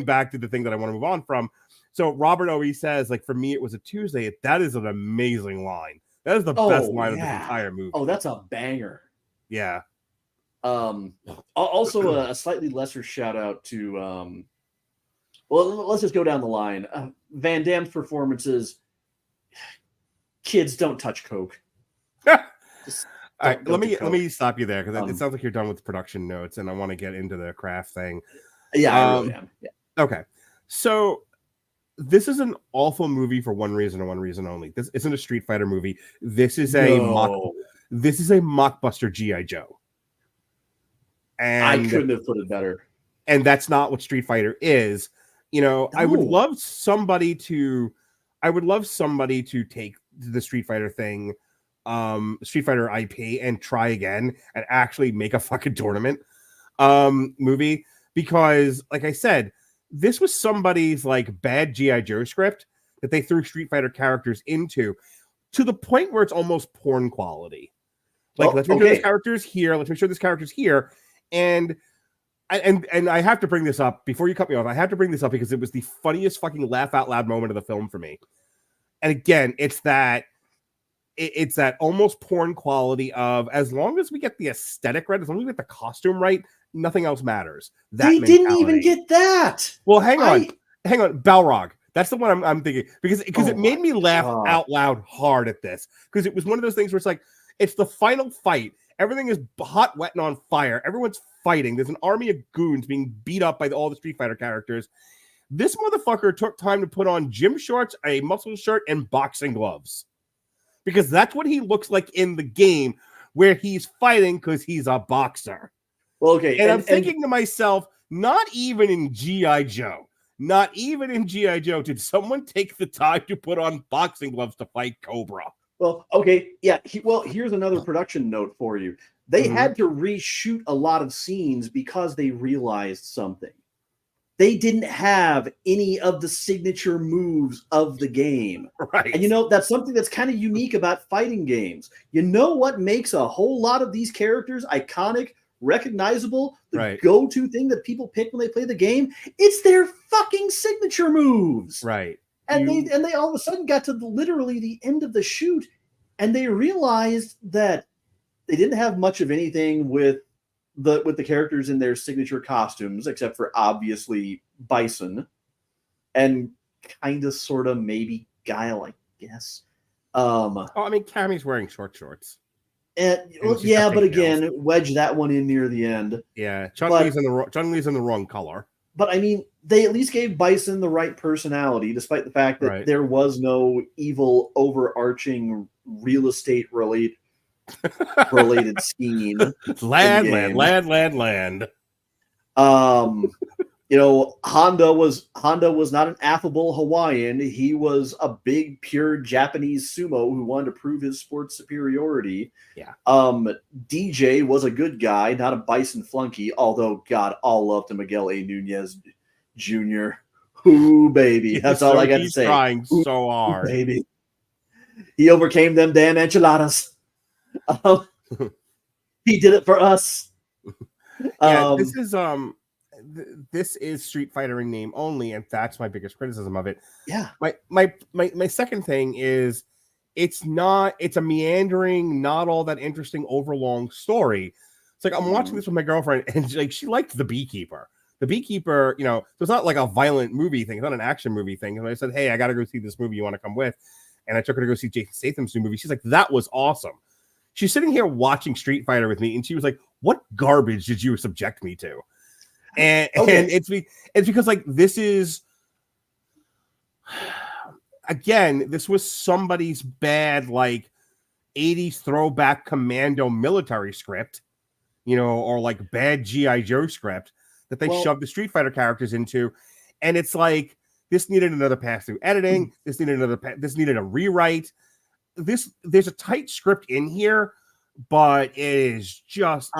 back to the thing that I want to move on from. So Robert always says, like, for me, it was a Tuesday. That is an amazing line. That is the best line of the entire movie. Oh, that's a banger. Yeah. Also a slightly lesser shout out to well, let's just go down the line. Van Damme's performances. Kids, don't touch coke. All right, let me stop you there because it sounds like you're done with production notes, and I want to get into the craft thing. Yeah, I really am. Yeah. Okay, so this is an awful movie for one reason and one reason only. This isn't a Street Fighter movie. This is a mockbuster G.I. Joe. And I couldn't have put it better. And that's not what Street Fighter is. No. I would love somebody to take the Street Fighter thing, Street Fighter IP, and try again and actually make a fucking tournament movie. Because, like I said, this was somebody's like bad G.I. Joe script that they threw Street Fighter characters into, to the point where it's almost porn quality. Like, let's make sure this character's here. Let's make sure this character's here. And I have to bring this up before you cut me off. I have to bring this up because it was the funniest fucking laugh out loud moment of the film for me. And again, it's that almost porn quality of, as long as we get the aesthetic right, as long as we get the costume right, nothing else matters. They didn't even get that. Well, hang on, Balrog. That's the one I'm thinking because it made me laugh out loud hard at this because it was one of those things where it's like, it's the final fight. Everything is hot, wet, and on fire. Everyone's fighting. There's an army of goons being beat up by all the Street Fighter characters. This motherfucker took time to put on gym shorts, a muscle shirt, and boxing gloves. Because that's what he looks like in the game where he's fighting because he's a boxer. Well, okay. And I'm thinking to myself, not even in G.I. Joe did someone take the time to put on boxing gloves to fight Cobra. Well, okay, yeah. Here's another production note for you. They had to reshoot a lot of scenes because they realized something. They didn't have any of the signature moves of the game. Right. And that's something that's kind of unique about fighting games. You know what makes a whole lot of these characters iconic, recognizable, the go-to thing that people pick when they play the game? It's their fucking signature moves. Right. And they all of a sudden got to literally the end of the shoot, and they realized that they didn't have much of anything with the characters in their signature costumes, except for obviously Bison and kind of sort of maybe Guile, I guess. I mean, Cammy's wearing shorts. And yeah, but again, wedge that one in near the end. Yeah, Chun-Li's in the wrong color. But I mean, they at least gave Bison the right personality, despite the fact that there was no evil, overarching real estate related scheme. Land. You know, Honda was not an affable Hawaiian. He was a big, pure Japanese sumo who wanted to prove his sports superiority. Yeah. DJ was a good guy, not a Bison flunky, although God, all love to Miguel A. Nunez Jr. Ooh, baby. That's all I got to say. He's trying so hard. Ooh, baby. He overcame them damn enchiladas. He did it for us. Yeah, this is Street Fighter in name only, and that's my biggest criticism of it. Yeah. My second thing is it's a meandering, not all that interesting, overlong story. It's like I'm watching this with my girlfriend, and she liked The Beekeeper. The Beekeeper, you know, so it's not like a violent movie thing, it's not an action movie thing. And I said, hey, I gotta go see this movie, you want to come with? And I took her to go see Jason Statham's new movie. She's like, that was awesome. She's sitting here watching Street Fighter with me, and she was like, what garbage did you subject me to? And it's because like this is again, this was somebody's bad like 80s throwback commando military script, you know, or like bad G.I. Joe script that they shoved the Street Fighter characters into. And it's like this needed another pass through editing, this needed a rewrite. There's a tight script in here, but it is just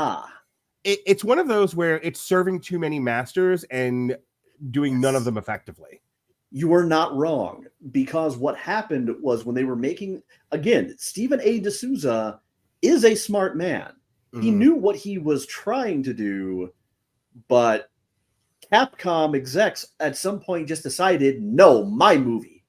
it's one of those where it's serving too many masters and doing none of them effectively. You are not wrong, because what happened was when they were making, again, Stephen A. D'Souza is a smart man. He knew what he was trying to do, but Capcom execs at some point just decided, no, my movie.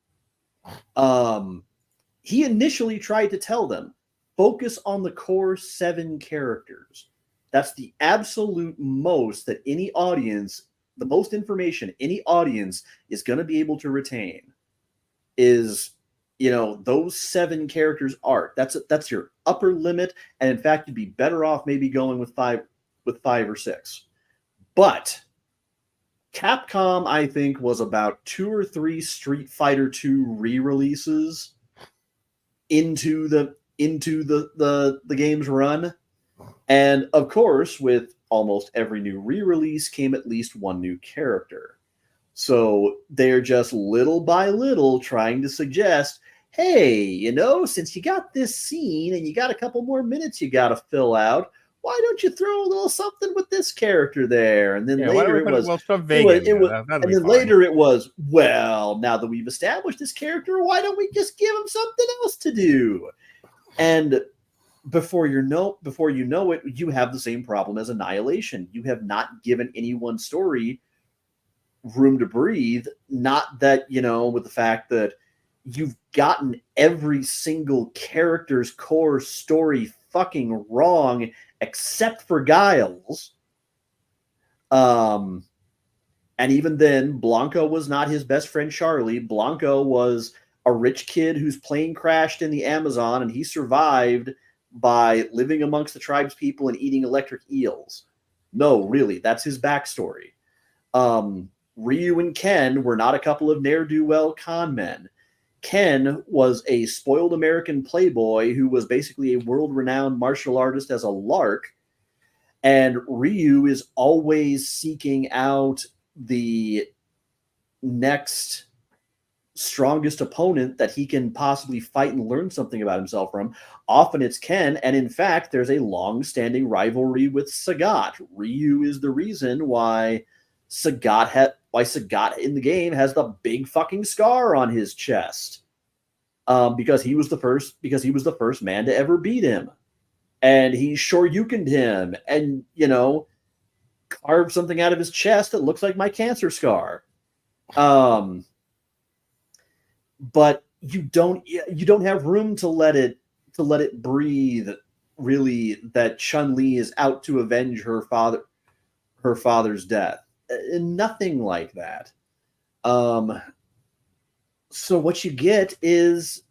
He initially tried to tell them, focus on the core 7 characters. That's the absolute most that any audience, the most information any audience is going to be able to retain is, you know, those 7 characters arc. That's your upper limit. And in fact, you'd be better off maybe going with 5 or 6. But Capcom, I think, was about 2 or 3 Street Fighter 2 re-releases into the game's run. And of course, with almost every new re-release came at least one new character. So they're just little by little trying to suggest, hey, you know, since you got this scene and you got a couple more minutes you got to fill out, why don't you throw a little something with this character there? And then later it was, later it was, well, now that we've established this character, why don't we just give him something else to do? And before you know it, you have the same problem as Annihilation. You have not given any one story room to breathe. Not that, you know, with the fact that you've gotten every single character's core story fucking wrong, except for Guile's. And even then, Blanco was not his best friend Charlie. Blanco was a rich kid whose plane crashed in the Amazon, and he survived by living amongst the tribe's people and eating electric eels. No, really, that's his backstory. Ryu and Ken were not a couple of ne'er-do-well con men. Ken was a spoiled American playboy who was basically a world-renowned martial artist as a lark, and Ryu is always seeking out the next strongest opponent that he can possibly fight and learn something about himself from. Often it's Ken, and in fact, there's a long-standing rivalry with Sagat. Ryu is the reason why Sagat in the game has the big fucking scar on his chest, because he was the first man to ever beat him, and he shoryukened him, and, you know, carved something out of his chest that looks like my cancer scar. but you don't have room to let it breathe. Really, that Chun-Li is out to avenge her father's death. Nothing like that. So what you get is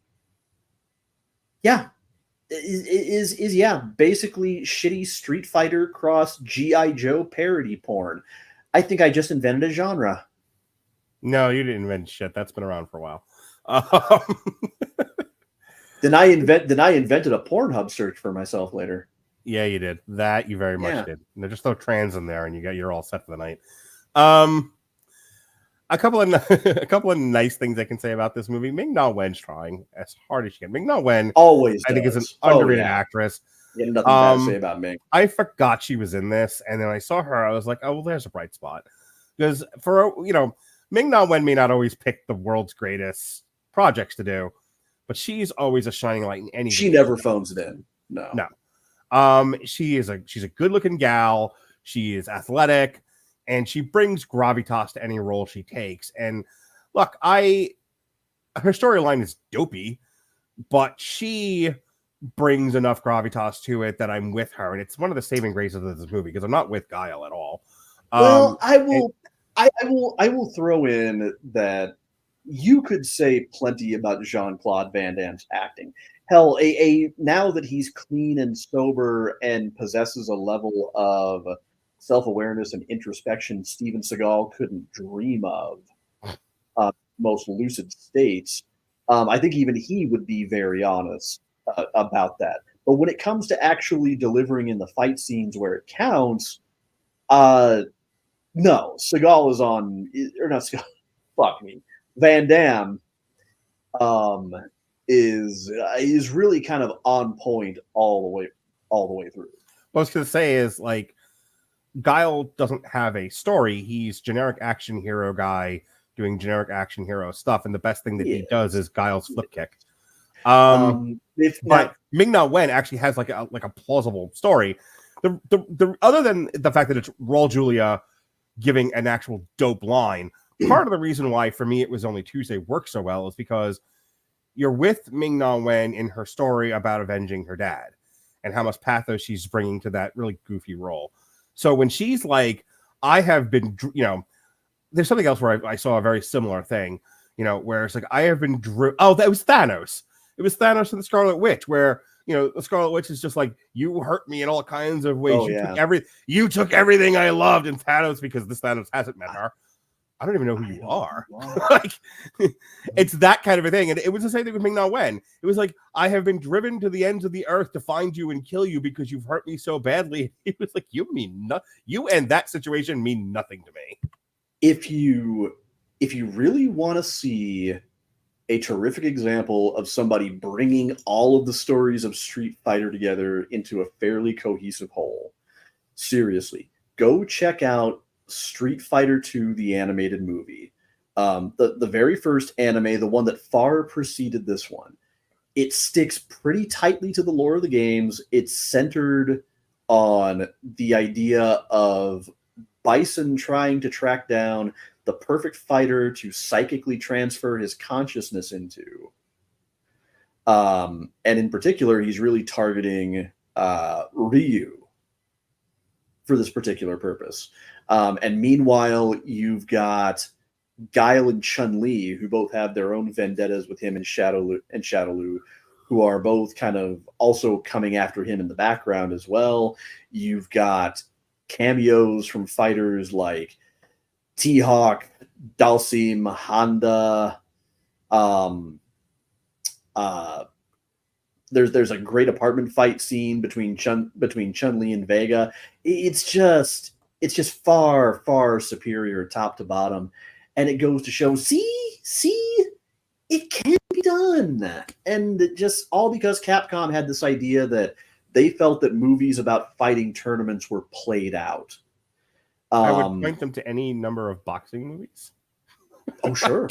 basically shitty Street Fighter cross G.I. Joe parody porn. I think I just invented a genre. No, you didn't invent shit. That's been around for a while. Then I invented a Pornhub search for myself later. Yeah, you did. That you very much did. No, just throw trans in there and you're all set for the night. A couple of nice things I can say about this movie. Ming-Na Wen's trying as hard as she can. Ming-Na Wen always I think is an underrated actress. You have nothing bad to say about Ming. I forgot she was in this, and then I saw her. I was like, oh, well, there's a bright spot. Because Ming-Na Wen may not always pick the world's greatest projects to do, but she's always a shining light in anything. She never phones it in. No. She's a good-looking gal. She is athletic, and she brings gravitas to any role she takes. And look, her storyline is dopey, but she brings enough gravitas to it that I'm with her, and it's one of the saving graces of this movie because I'm not with Guile at all. Well, I will throw in that you could say plenty about Jean-Claude Van Damme's acting. Hell, now that he's clean and sober and possesses a level of self-awareness and introspection Steven Seagal couldn't dream of most lucid states, I think even he would be very honest about that. But when it comes to actually delivering in the fight scenes where it counts, no, Seagal is on, or not Seagal, fuck me, Van Damme is really kind of on point all the way through. What I was going to say is, like, Guile doesn't have a story. He's generic action hero guy doing generic action hero stuff, and the best thing that he does is Guile's flip kick. But Ming-Na Wen actually has like a plausible story. The other than the fact that it's Raul Julia giving an actual dope line, part of the reason why for me it was Only Tuesday worked so well is because you're with Ming-Na Wen in her story about avenging her dad and how much pathos she's bringing to that really goofy role. So when she's like, I have been, there's something else where I saw a very similar thing, where it's like, I have been that was Thanos. It was Thanos and the Scarlet Witch, where, the Scarlet Witch is just like, you hurt me in all kinds of ways. You took everything I loved. And Thanos, because this Thanos hasn't met her, I don't even know who you are. Like, it's that kind of a thing. And it was the same thing with Ming-Na Wen. It was like, I have been driven to the ends of the earth to find you and kill you because you've hurt me so badly. It was like, you and that situation mean nothing to me. If you really want to see a terrific example of somebody bringing all of the stories of Street Fighter together into a fairly cohesive whole, seriously, go check out Street Fighter 2, the animated movie. The very first anime, the one that far preceded this one. It sticks pretty tightly to the lore of the games. It's centered on the idea of Bison trying to track down the perfect fighter to psychically transfer his consciousness into. And in particular, he's really targeting Ryu for this particular purpose. And meanwhile, you've got Guile and Chun-Li, who both have their own vendettas with him and Shadowloo, who are both kind of also coming after him in the background as well. You've got cameos from fighters like T-Hawk, Dalsim, Honda. There's a great apartment fight scene between Chun-Li and Vega. It's just far, far superior top to bottom. And it goes to show, see, it can be done. And just all because Capcom had this idea that they felt that movies about fighting tournaments were played out. I would point them to any number of boxing movies. Oh, sure.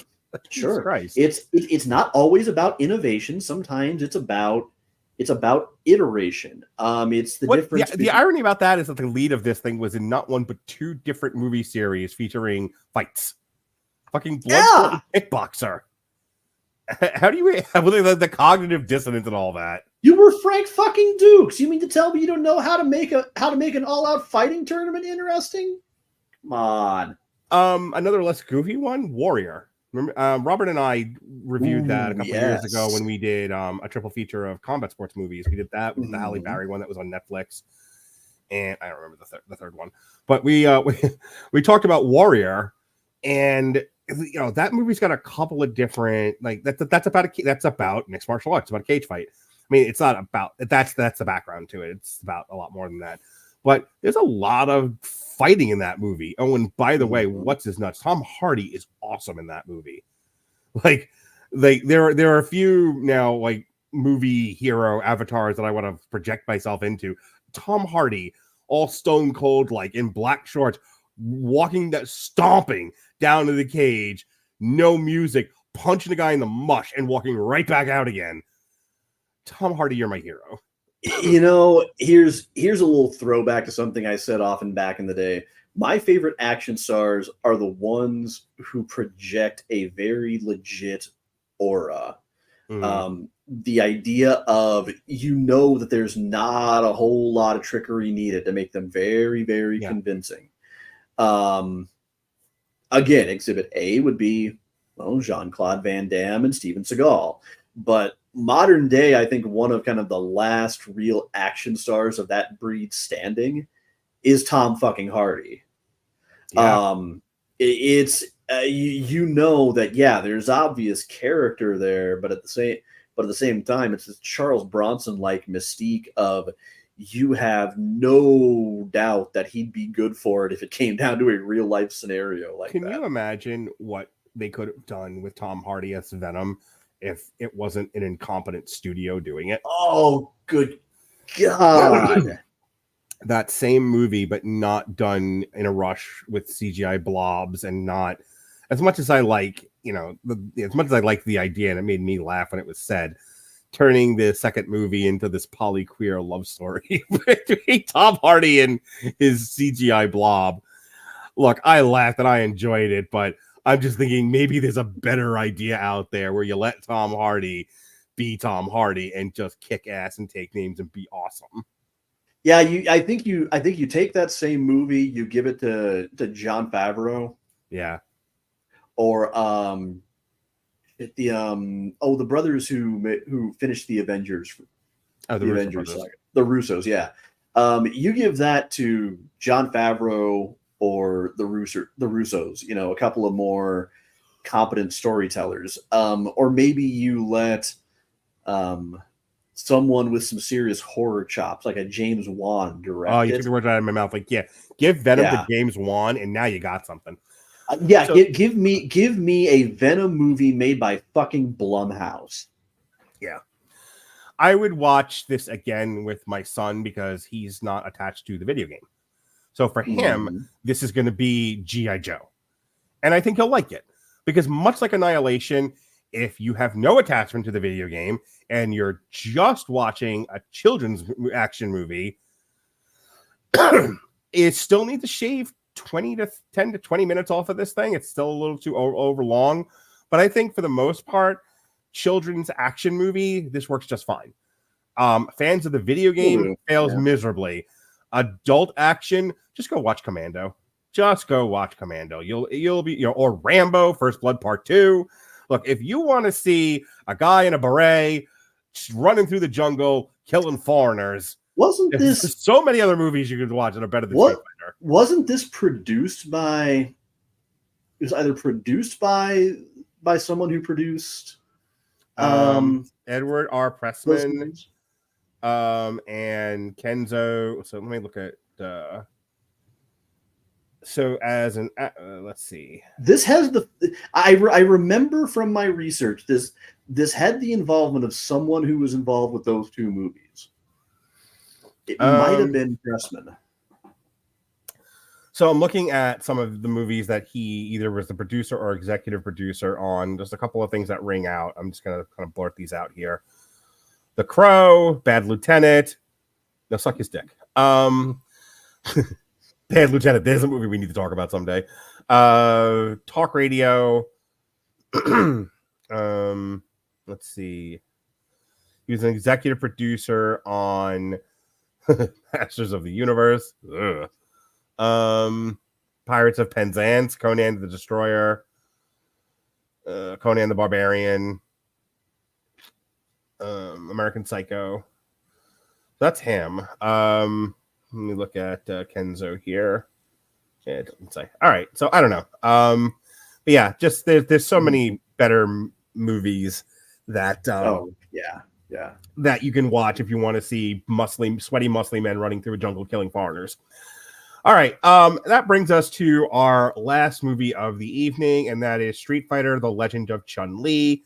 Sure. Christ. It's not always about innovation. Sometimes it's about iteration. It's the difference. The irony about that is that the lead of this thing was in not one but two different movie series featuring fights. Fucking Bloodsport and Kickboxer. How do you the cognitive dissonance and all that? You were Frank fucking Dukes. You mean to tell me you don't know how to make an all-out fighting tournament interesting? Come on. Another less goofy one, Warrior. Remember, Robert and I reviewed that a couple years ago when we did a triple feature of combat sports movies. We did that with the Halle Berry one that was on Netflix, and I don't remember the third one. But we talked about Warrior, and that movie's got a couple of different that's about mixed martial arts. It's about a cage fight. I mean, it's not about that's the background to it. It's about a lot more than that. But there's a lot of fighting in that movie. Oh, and by the way, what's his nuts? Tom Hardy is awesome in that movie. There are a few now movie hero avatars that I want to project myself into. Tom Hardy, all stone cold, in black shorts, stomping down to the cage, no music, punching the guy in the mush and walking right back out again. Tom Hardy, you're my hero. Here's a little throwback to something I said often back in the day. My favorite action stars are the ones who project a very legit aura. The idea of that there's not a whole lot of trickery needed to make them very, very convincing. Again, Exhibit A would be Jean-Claude Van Damme and Steven Seagal, but modern day, I think one of kind of the last real action stars of that breed standing is Tom fucking Hardy. Yeah. It's that there's obvious character there, but at the same time, it's this Charles Bronson-like mystique of you have no doubt that he'd be good for it if it came down to a real life scenario like that. Can you imagine what they could have done with Tom Hardy as Venom if it wasn't an incompetent studio doing it? Oh, good God. That same movie, but not done in a rush with CGI blobs, and not as much as I as much as I like the idea, and it made me laugh when it was said, turning the second movie into this polyqueer love story between Tom Hardy and his CGI blob. Look, I laughed and I enjoyed it, but I'm just thinking maybe there's a better idea out there where you let Tom Hardy be Tom Hardy and just kick ass and take names and be awesome. Yeah, I think you take that same movie, you give it to Jon Favreau. Yeah. Or the brothers who finished the Avengers. Oh, the Avengers. The Russos, yeah. You give that to Jon Favreau or the Russos, a couple of more competent storytellers. Or maybe you let someone with some serious horror chops, like a James Wan, direct. Oh, you took the words out of my mouth. Give Venom to James Wan, and now you got something. Give me a Venom movie made by fucking Blumhouse. Yeah. I would watch this again with my son because he's not attached to the video game. So for him, this is going to be G.I. Joe. And I think he'll like it. Because much like Annihilation, if you have no attachment to the video game and you're just watching a children's action movie, it still needs to shave 10 to 20 minutes off of this thing. It's still a little too over long. But I think for the most part, children's action movie, this works just fine. Fans of the video game fails miserably. Adult action, just go watch Commando. Just go watch Commando. You'll be, or Rambo, First Blood Part 2. Look, if you want to see a guy in a beret running through the jungle, killing foreigners, there's so many other movies you could watch that are better than Street Fighter. Wasn't this produced by? It was either produced by someone who produced Edward R. Pressman, and Kenzo. So let me look at. So as an let's see, this has I remember from my research this had the involvement of someone who was involved with those two movies. It might have been Pressman. So I'm looking at some of the movies that he either was the producer or executive producer on. Just a couple of things that ring out. I'm just gonna kind of blurt these out here. The Crow, Bad Lieutenant. No, suck his dick. Bad Lieutenant, there's a movie we need to talk about someday. Talk Radio. let's see. He was an executive producer on Masters of the Universe, Pirates of Penzance, Conan the Destroyer, Conan the Barbarian, American Psycho. That's him. Let me look at Kenzo here. Yeah, it doesn't say. All right, so I don't know. But yeah, just there's so many better movies that that you can watch if you want to see sweaty, muscly men running through a jungle killing foreigners. All right, that brings us to our last movie of the evening, and that is Street Fighter: The Legend of Chun-Li,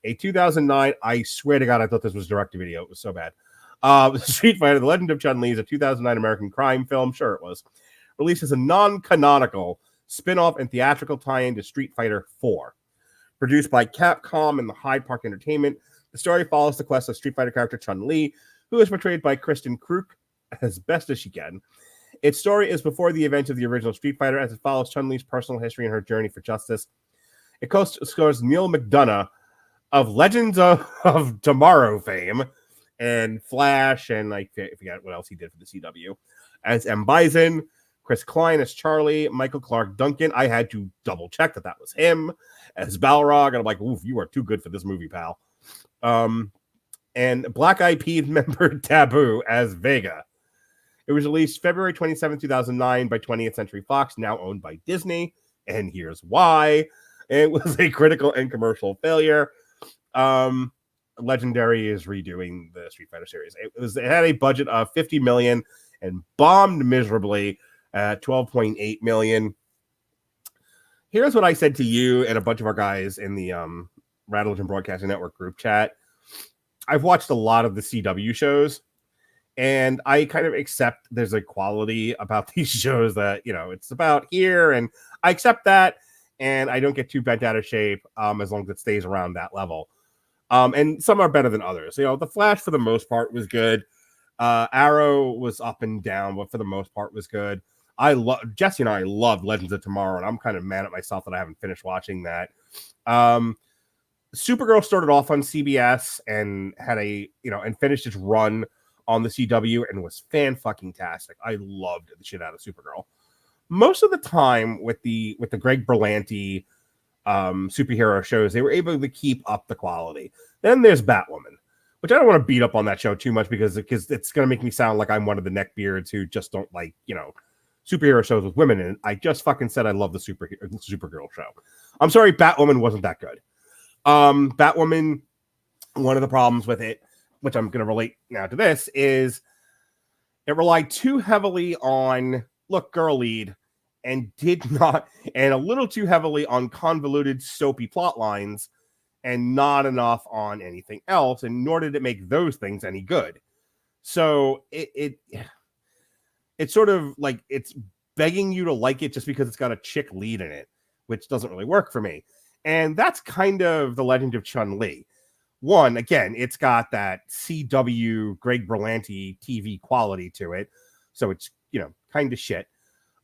a 2009. I swear to God, I thought this was direct-to-video. It was so bad. Street Fighter: The Legend of Chun-Li is a 2009 American crime film. Sure, it was released as a non-canonical spin-off and theatrical tie-in to Street Fighter 4. Produced by Capcom and the Hyde Park Entertainment, the story follows the quest of Street Fighter character Chun-Li, who is portrayed by Kristen Kruk as best as she can. Its story is before the events of the original Street Fighter, as it follows Chun-Li's personal history and her journey for justice. It co-stars Neil McDonough of Legends of Tomorrow fame, and Flash, and I forget what else he did for the CW, as M. Bison, Chris Klein as Charlie, Michael Clark Duncan. I had to double check that was him as Balrog, and I'm like, oof, you are too good for this movie, pal. And Black Eyed Peas member Taboo as Vega. It was released February 27, 2009 by 20th Century Fox, now owned by Disney, and here's why. It was a critical and commercial failure. Legendary is redoing the Street Fighter series. It had a budget of $50 million and bombed miserably at $12.8 million. Here's what I said to you and a bunch of our guys in the Radulich and Broadcasting Network group chat. I've watched a lot of the CW shows, and I kind of accept there's a quality about these shows that, you know, it's about here, and I accept that, and I don't get too bent out of shape as long as it stays around that level. And some are better than others. You know, The Flash, for the most part, was good. Arrow was up and down, but for the most part was good. Jesse and I loved Legends of Tomorrow, and I'm kind of mad at myself that I haven't finished watching that. Supergirl started off on CBS and had and finished its run on the CW and was fan-fucking-tastic. I loved the shit out of Supergirl. Most of the time with the Greg Berlanti superhero shows, they were able to keep up the quality. Then there's Batwoman, which I don't want to beat up on that show too much because it's going to make me sound like I'm one of the neckbeards who just don't like, superhero shows with women in it. I just fucking said I love the Supergirl show. I'm sorry, Batwoman wasn't that good. Batwoman, one of the problems with it, which I'm going to relate now to this, is it relied too heavily on girl lead and a little too heavily on convoluted soapy plot lines and not enough on anything else, and nor did it make those things any good. So it's sort of like it's begging you to like it just because it's got a chick lead in it, which doesn't really work for me. And that's kind of the Legend of Chun-Li. One, again, it's got that CW Greg Berlanti TV quality to it, so it's kind of shit.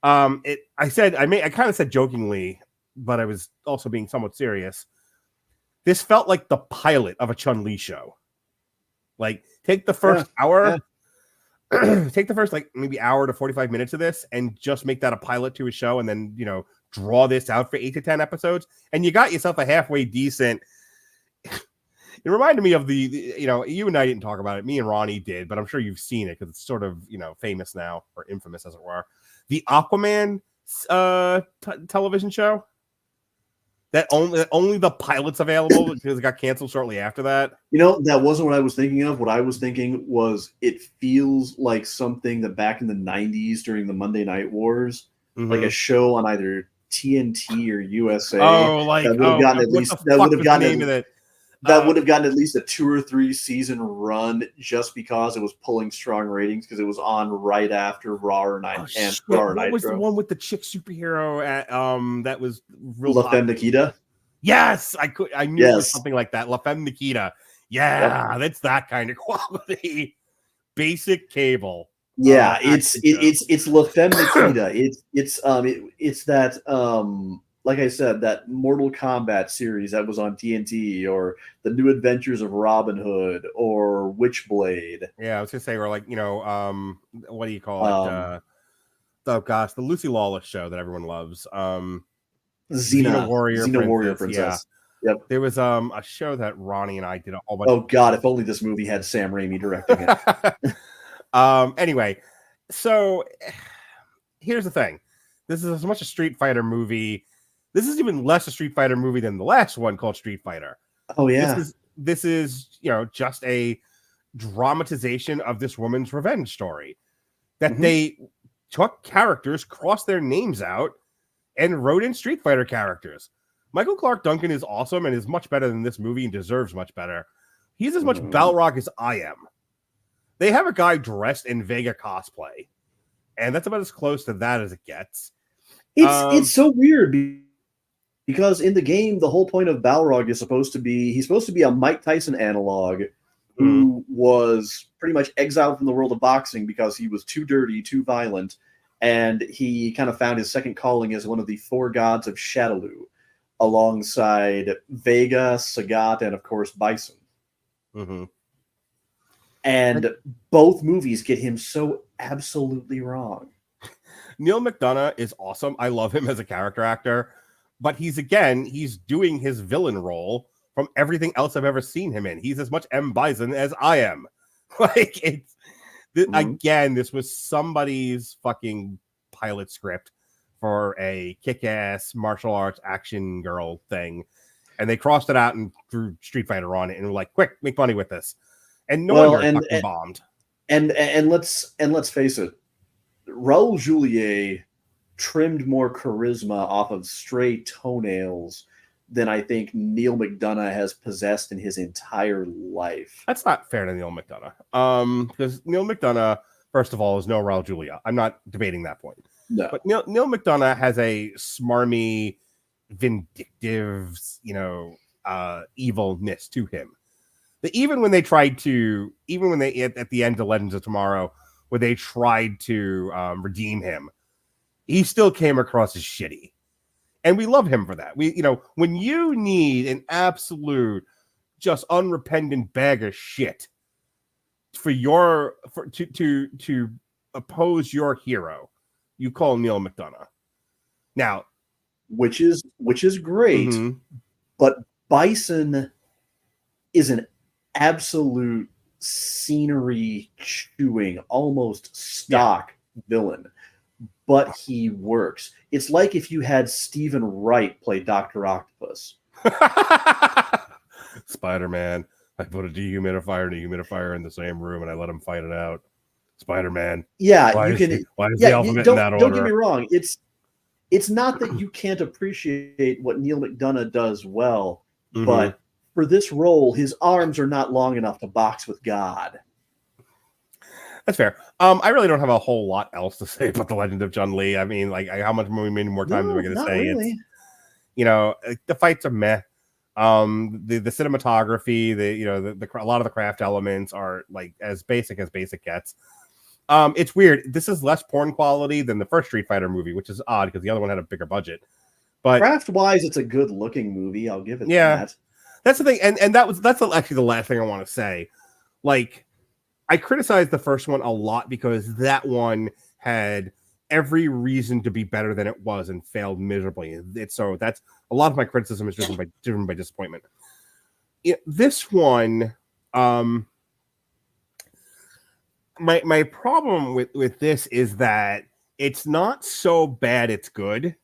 I kind of said jokingly, but I was also being somewhat serious. This felt like the pilot of a Chun-Li show. Like, take the first hour, take the first maybe hour to 45 minutes of this, and just make that a pilot to a show, and then draw this out for 8 to 10 episodes, and you got yourself a halfway decent. It reminded me of the you and I didn't talk about it. Me and Ronnie did, but I'm sure you've seen it because it's sort of famous now, or infamous as it were. The Aquaman television show that only the pilot's available because it got canceled shortly after that. That wasn't what I was thinking of. What I was thinking was it feels like something that back in the 90s during the Monday Night Wars, like a show on either TNT or USA. That would have gotten at least a 2 or 3 season run just because it was pulling strong ratings because it was on right after Raw or Nitro. What was the one with the chick superhero that was real La Femme Nikita? Yes, I knew it was something like that. La Femme Nikita. Yeah, That's that kind of quality. Basic cable. Yeah, it's La Femme Nikita. It's that like I said, that Mortal Kombat series that was on TNT, or the New Adventures of Robin Hood, or Witchblade. Yeah, I was gonna say, or like, what do you call it? Oh gosh, the Lucy Lawless show that everyone loves. Xena Warrior Princess. Yeah. Yep. There was a show that Ronnie and I did a whole bunch. Oh God, if only this movie had Sam Raimi directing it. Anyway, so here's the thing. This is as much a Street Fighter movie. This is even less a Street Fighter movie than the last one called Street Fighter. Oh yeah. This is just a dramatization of this woman's revenge story. That they took characters, crossed their names out, and wrote in Street Fighter characters. Michael Clark Duncan is awesome and is much better than this movie and deserves much better. He's as much Balrog as I am. They have a guy dressed in Vega cosplay, and that's about as close to that as it gets. It's so weird because in the game, the whole point of Balrog is supposed to be a Mike Tyson analog who was pretty much exiled from the world of boxing because he was too dirty, too violent, and he kind of found his second calling as one of the 4 gods of Shadaloo, alongside Vega, Sagat, and of course Bison. And both movies get him so absolutely wrong. Neil McDonough is awesome. I love him as a character actor, but he's doing his villain role from everything else I've ever seen him in. He's as much M. Bison as I am. Again, this was somebody's fucking pilot script for a kick-ass martial arts action girl thing, and they crossed it out and threw Street Fighter on it, and were like, "Quick, make money with this." And no wonder it fucking bombed. And let's face it, Raul Julier trimmed more charisma off of stray toenails than I think Neil McDonough has possessed in his entire life. That's not fair to Neil McDonough. Because Neil McDonough, first of all, is no Raul Julia. I'm not debating that point. No. But Neil McDonough has a smarmy, vindictive, evilness to him. That even when they at the end of Legends of Tomorrow, where they tried to redeem him, he still came across as shitty. And we love him for that. When you need an absolute, just unrepentant bag of shit to oppose your hero, you call Neil McDonough. Now, which is great, but Bison is an absolute scenery chewing, almost stock villain, but he works. It's like if you had Stephen Wright play Dr. Octopus. Spider-Man. I put a dehumidifier and a humidifier in the same room and I let him fight it out. Spider-Man. Yeah, why is the alphabet in that order? Don't get me wrong. It's not that you can't appreciate what Neil McDonough does well, but for this role, his arms are not long enough to box with God. That's fair. I really don't have a whole lot else to say about the Legend of Chun-Li. I mean, like, how much more time am I going to say? Really. It's, the fights are meh. The cinematography, a lot of the craft elements are like as basic gets. It's weird. This is less porn quality than the first Street Fighter movie, which is odd because the other one had a bigger budget. But craft-wise, it's a good-looking movie. I'll give it that. That's the thing, and that's actually the last thing I want to say. Like, I criticized the first one a lot because that one had every reason to be better than it was and failed miserably. So that's a lot of my criticism is driven by disappointment. This one, my problem with this is that it's not so bad it's good.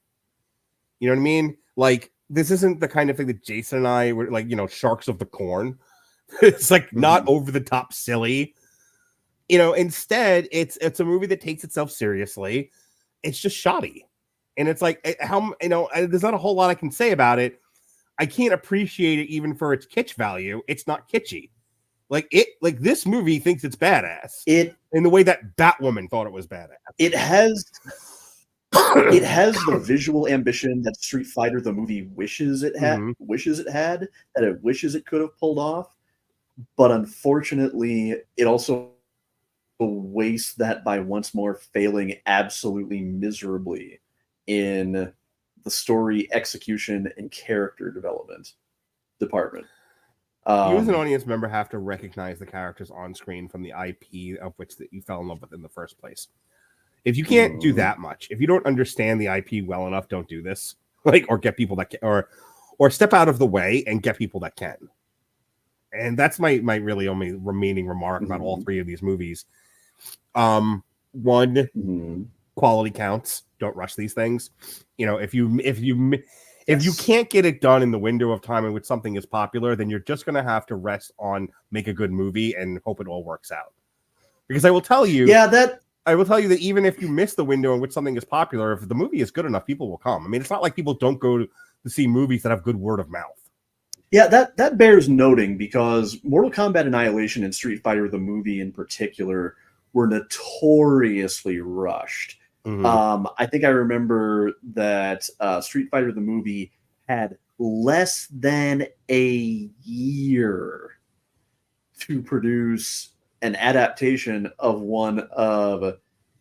You know what I mean? Like, this isn't the kind of thing that Jason and I were like, Sharks of the Corn. It's like not over the top silly. Instead, it's a movie that takes itself seriously. It's just shoddy. And it's like, there's not a whole lot I can say about it. I can't appreciate it even for its kitsch value. It's not kitschy. Like this movie thinks it's badass. In the way that Batwoman thought it was badass. It has the visual ambition that Street Fighter the movie wishes it had, that it wishes it could have pulled off. But unfortunately, it also wastes that by once more failing absolutely miserably in the story execution and character development department. You as an audience member have to recognize the characters on screen from the IP of which that you fell in love with in the first place. If you can't do that much, if you don't understand the IP well enough, don't do this. Or get people that can, or step out of the way and get people that can. And that's my really only remaining remark about all three of these movies. One, quality counts. Don't rush these things. If you can't get it done in the window of time in which something is popular, then you're just going to have to rest on make a good movie and hope it all works out. Because I will tell you, that even if you miss the window in which something is popular, if the movie is good enough, people will come. I mean, it's not like people don't go to see movies that have good word of mouth. Yeah, that bears noting because Mortal Kombat Annihilation and Street Fighter the movie in particular were notoriously rushed. I think I remember that Street Fighter the movie had less than a year to produce an adaptation of one of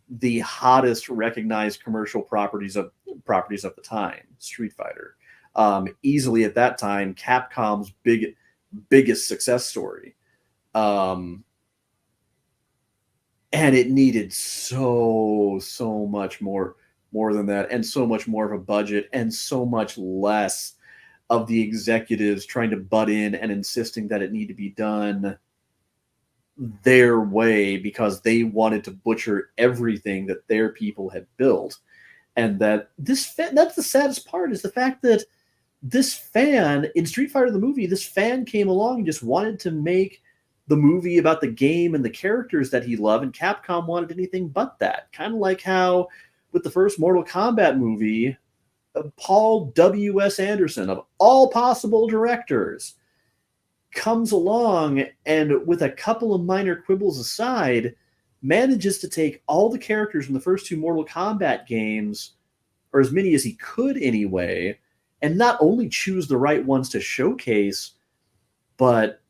the hottest recognized commercial properties of the time, Street Fighter. Easily at that time, Capcom's biggest success story. And it needed so much more than that, and so much more of a budget, and so much less of the executives trying to butt in and insisting that it need to be done their way because they wanted to butcher everything that their people had built. And that's the saddest part, is the fact that this fan in Street Fighter the movie, this fan came along and just wanted to make the movie about the game and the characters that he loved, and Capcom wanted anything but that. Kind of like how with the first Mortal Kombat movie, Paul W.S. Anderson, of all possible directors, comes along and, with a couple of minor quibbles aside, manages to take all the characters from the first two Mortal Kombat games, or as many as he could anyway, and not only choose the right ones to showcase, but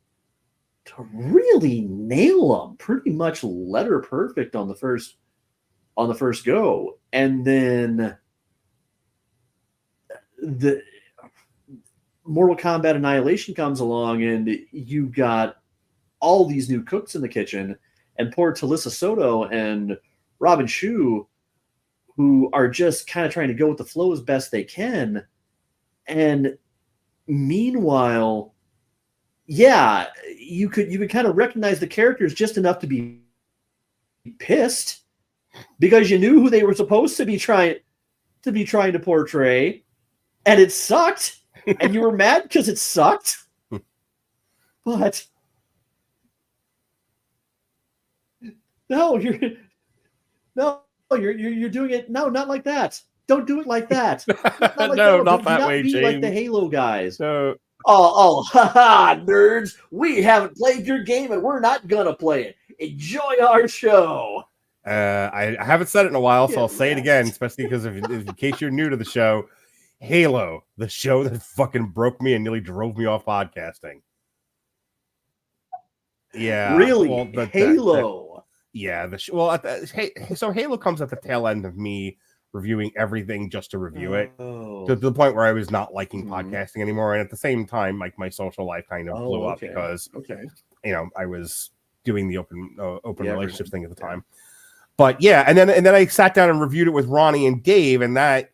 to really nail them, pretty much letter perfect on the first go. And then the Mortal Kombat Annihilation comes along, and you got all these new cooks in the kitchen, and poor Talisa Soto and Robin Shu, who are just kind of trying to go with the flow as best they can. And meanwhile, yeah, you could kind of recognize the characters just enough to be pissed because you knew who they were supposed to be trying to portray, and it sucked, and you were mad because it sucked. But no, you're doing it. No, not like that. Don't do it like that. Not like not that way, James. Like the Halo guys. No. Haha, nerds. We haven't played your game, and we're not gonna play it. Enjoy our show. I haven't said it in a while, so I'll say it again, especially because in case you're new to the show, Halo, the show that fucking broke me and nearly drove me off podcasting. Yeah, really, well, Halo. So Halo comes at the tail end of me reviewing everything just to review it, to the point where I was not liking podcasting anymore, and at the same time, like, my social life kind of blew up because I was doing the open relationship thing at the time. But yeah, and then I sat down and reviewed it with Ronnie and Dave, and that,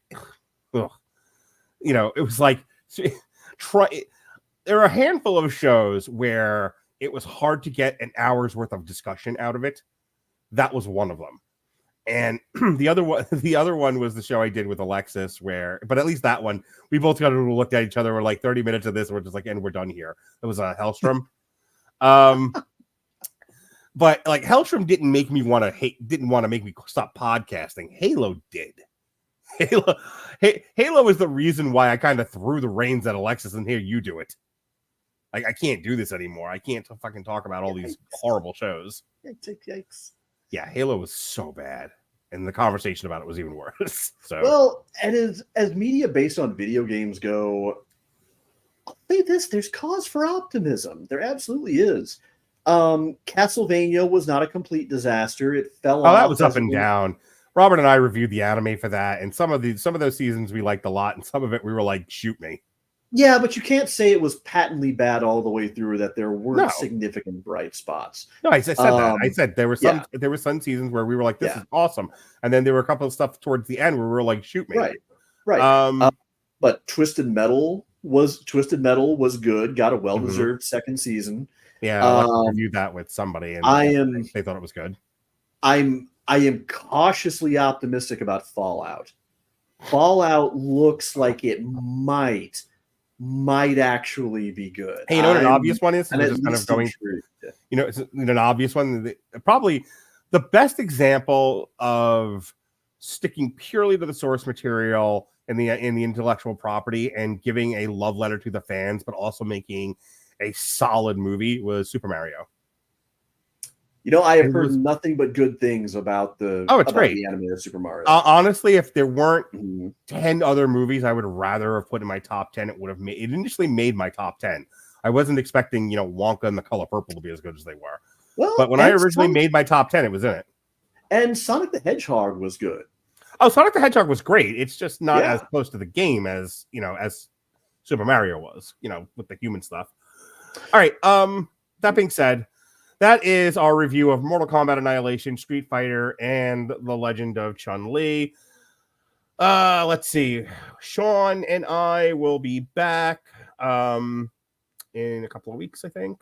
it was like there are a handful of shows where it was hard to get an hour's worth of discussion out of it. That was one of them. And the other one was the show I did with Alexis, but at least that one, we both got to look at each other. We're like 30 minutes of this, we're just like, and we're done here. It was a Hellstrom. But like, Hellstrom didn't make me didn't want to make me stop podcasting. Halo did. Halo is the reason why I kind of threw the reins at Alexis, and here, you do it. Like, I can't do this anymore. I can't fucking talk about all these horrible shows. Yikes. Yeah, Halo was so bad, and the conversation about it was even worse. So, well, and as media based on video games go, I'll say this: there's cause for optimism. There absolutely is. Castlevania was not a complete disaster. It fell off. That was up and down. Robert and I reviewed the anime for that, and some of those seasons we liked a lot, and some of it we were like, shoot me. Yeah, but you can't say it was patently bad all the way through, that there weren't No. significant bright spots. No, I said that. I said there were some seasons where we were like, this is awesome. And then there were a couple of stuff towards the end where we were like, shoot me. Right. But Twisted Metal was good, got a well-deserved second season. Yeah, I reviewed that with somebody, and they thought it was good. I am cautiously optimistic about Fallout. Fallout looks like it might actually be good. Hey, you know what an obvious one is? We're just kind of going through. You know, it's an obvious one. Probably the best example of sticking purely to the source material in the intellectual property and giving a love letter to the fans, but also making a solid movie was Super Mario. You know, I have heard nothing but good things about the great. The animated Super Mario. Honestly, if there weren't 10 other movies I would rather have put in my top 10, it initially made my top 10. I wasn't expecting, Wonka and The Color Purple to be as good as they were. Well, but when I originally made my top 10, it was in it. And Sonic the Hedgehog was good. Oh, Sonic the Hedgehog was great. It's just not as close to the game as Super Mario was, with the human stuff. All right. That being said, that is our review of Mortal Kombat Annihilation, Street Fighter, and The Legend of Chun-Li. Let's see. Sean and I will be back in a couple of weeks, I think.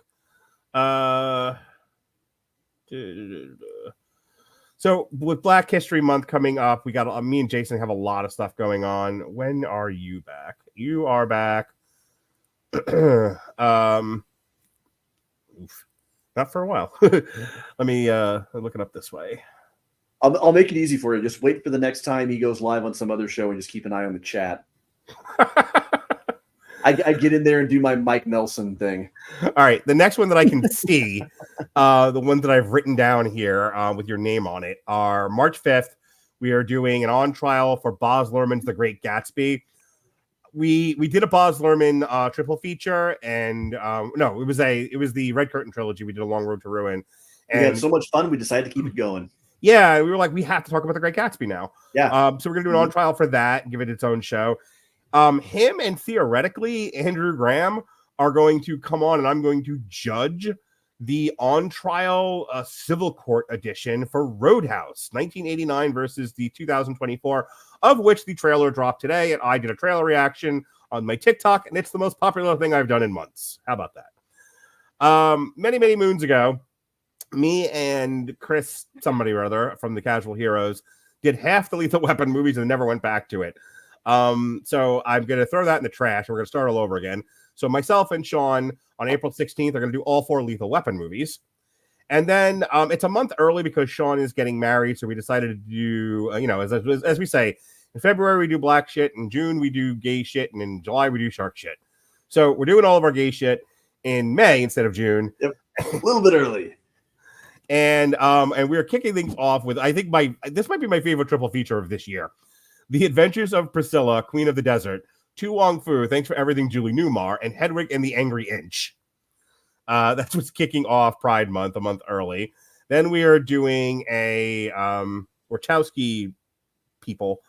So with Black History Month coming up, we got me and Jason have a lot of stuff going on. When are you back? You are back. Not for a while. Let me look it up this way. I'll make it easy for you. Just wait for the next time he goes live on some other show and just keep an eye on the chat. I get in there and do my Mike Nelson thing. All right. The next one that I can see, the ones that I've written down here with your name on it, are March 5th. We are doing an on trial for Baz Luhrmann's The Great Gatsby. We did a Baz Luhrmann triple feature, and it was the Red Curtain trilogy. We did A Long Road to Ruin, and we had so much fun we decided to keep it going. Yeah, we were like, we have to talk about The Great Gatsby now. Yeah, so we're gonna do an on trial for that and give it its own show. Him and theoretically Andrew Graham are going to come on, and I'm going to judge the on trial civil court edition for Roadhouse 1989 versus the 2024. Of which the trailer dropped today, and I did a trailer reaction on my TikTok, and it's the most popular thing I've done in months. How about that? Many, many moons ago, me and Chris, somebody or other from the Casual Heroes, did half the Lethal Weapon movies and never went back to it. So I'm going to throw that in the trash. We're going to start all over again. So myself and Sean on April 16th are going to do all 4 Lethal Weapon movies. And then it's a month early because Sean is getting married, so we decided to do, as we say, in February we do black shit, in June we do gay shit, and in July we do shark shit. So we're doing all of our gay shit in May instead of June. Yep, a little bit early. And we're kicking things off with, I think this might be my favorite triple feature of this year. The Adventures of Priscilla, Queen of the Desert, Tu Wong Fu, Thanks for Everything, Julie Newmar, and Hedwig and the Angry Inch. That's what's kicking off Pride Month a month early. Then we are doing a Wachowski people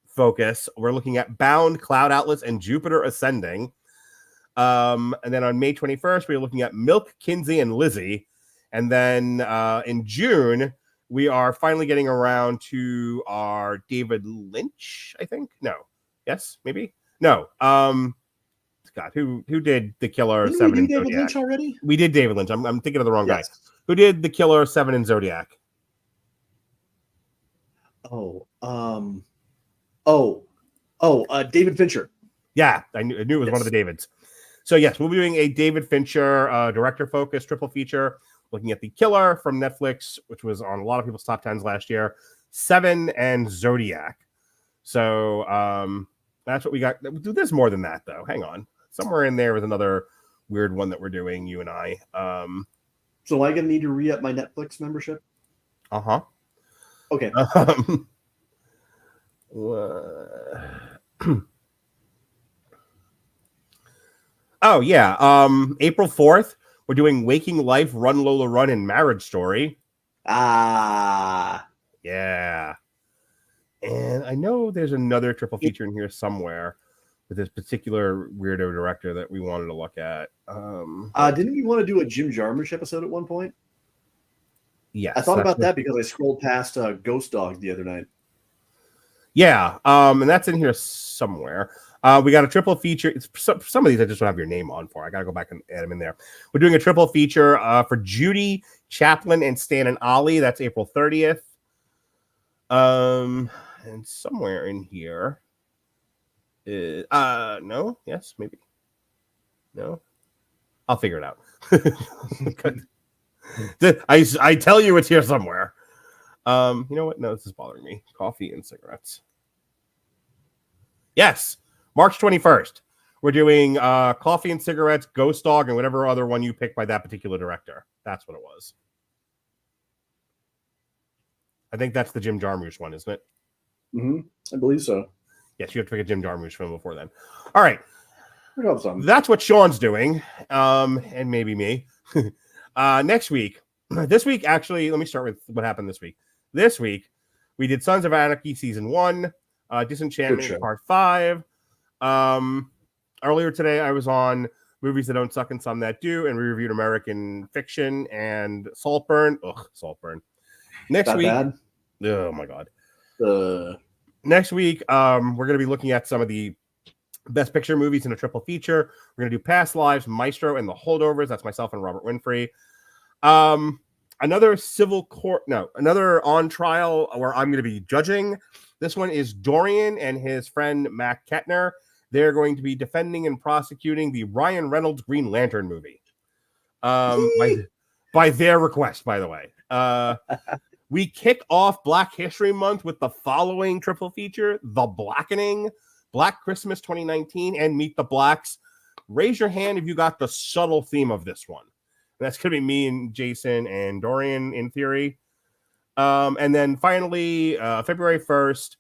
focus. We're looking at Bound, Cloud Atlas, and Jupiter Ascending. And then on May 21st, we're looking at Milk, Kinsey, and Lizzie. And then in June, we are finally getting around to our David Lynch, I think. No. Yes, maybe? No. God, who did The Killer 7 in Zodiac? David Lynch already? We did David Lynch. I'm thinking of the wrong guy. Who did The Killer 7 in Zodiac? David Fincher. Yeah, I knew it was one of the Davids. So yes, we'll be doing a David Fincher director focus triple feature, looking at The Killer from Netflix, which was on a lot of people's top 10s last year, 7 and Zodiac. So that's what we got. There's more than that though. Hang on. Somewhere in there was another weird one that we're doing, you and I. So am I going to need to re-up my Netflix membership? Uh-huh. Okay. Oh, yeah. April 4th, we're doing Waking Life, Run Lola Run, and Marriage Story. Yeah. And I know there's another triple feature in here somewhere with this particular weirdo director that we wanted to look at. Didn't we want to do a Jim Jarmusch episode at one point? Yes. I thought about that because I scrolled past Ghost Dog the other night. Yeah. And that's in here somewhere. We got a triple feature. Some of these I just don't have your name on for. I got to go back and add them in there. We're doing a triple feature for Judy, Chaplin, and Stan and Ollie. That's April 30th. And somewhere in here is no, yes, maybe. No. I'll figure it out. I tell you it's here somewhere. You know what? No, this is bothering me. Coffee and cigarettes. Yes, March 21st. We're doing Coffee and Cigarettes, Ghost Dog, and whatever other one you picked by that particular director. That's what it was. I think that's the Jim Jarmusch one, isn't it? I believe so. Yes, you have to pick a Jim Jarmusch film before then. All right. That's what Sean's doing, and maybe me. Next week. This week, actually, let me start with what happened this week. This week, we did Sons of Anarchy Season 1, Disenchantment Part 5. Earlier today, I was on Movies That Don't Suck and Some That Do, and we reviewed American Fiction and Saltburn. Ugh, Saltburn. Next week. Bad? Oh, my God. Next week, we're going to be looking at some of the Best Picture movies in a triple feature. We're going to do Past Lives, Maestro, and The Holdovers. That's myself and Robert Winfrey. Another on trial where I'm going to be judging. This one is Dorian and his friend Matt Kettner. They're going to be defending and prosecuting the Ryan Reynolds Green Lantern movie. By their request, by the way. We kick off Black History Month with the following triple feature: The Blackening, Black Christmas 2019, and Meet the Blacks. Raise your hand if you got the subtle theme of this one. That's going to be me and Jason and Dorian, in theory. And then finally, February 1st,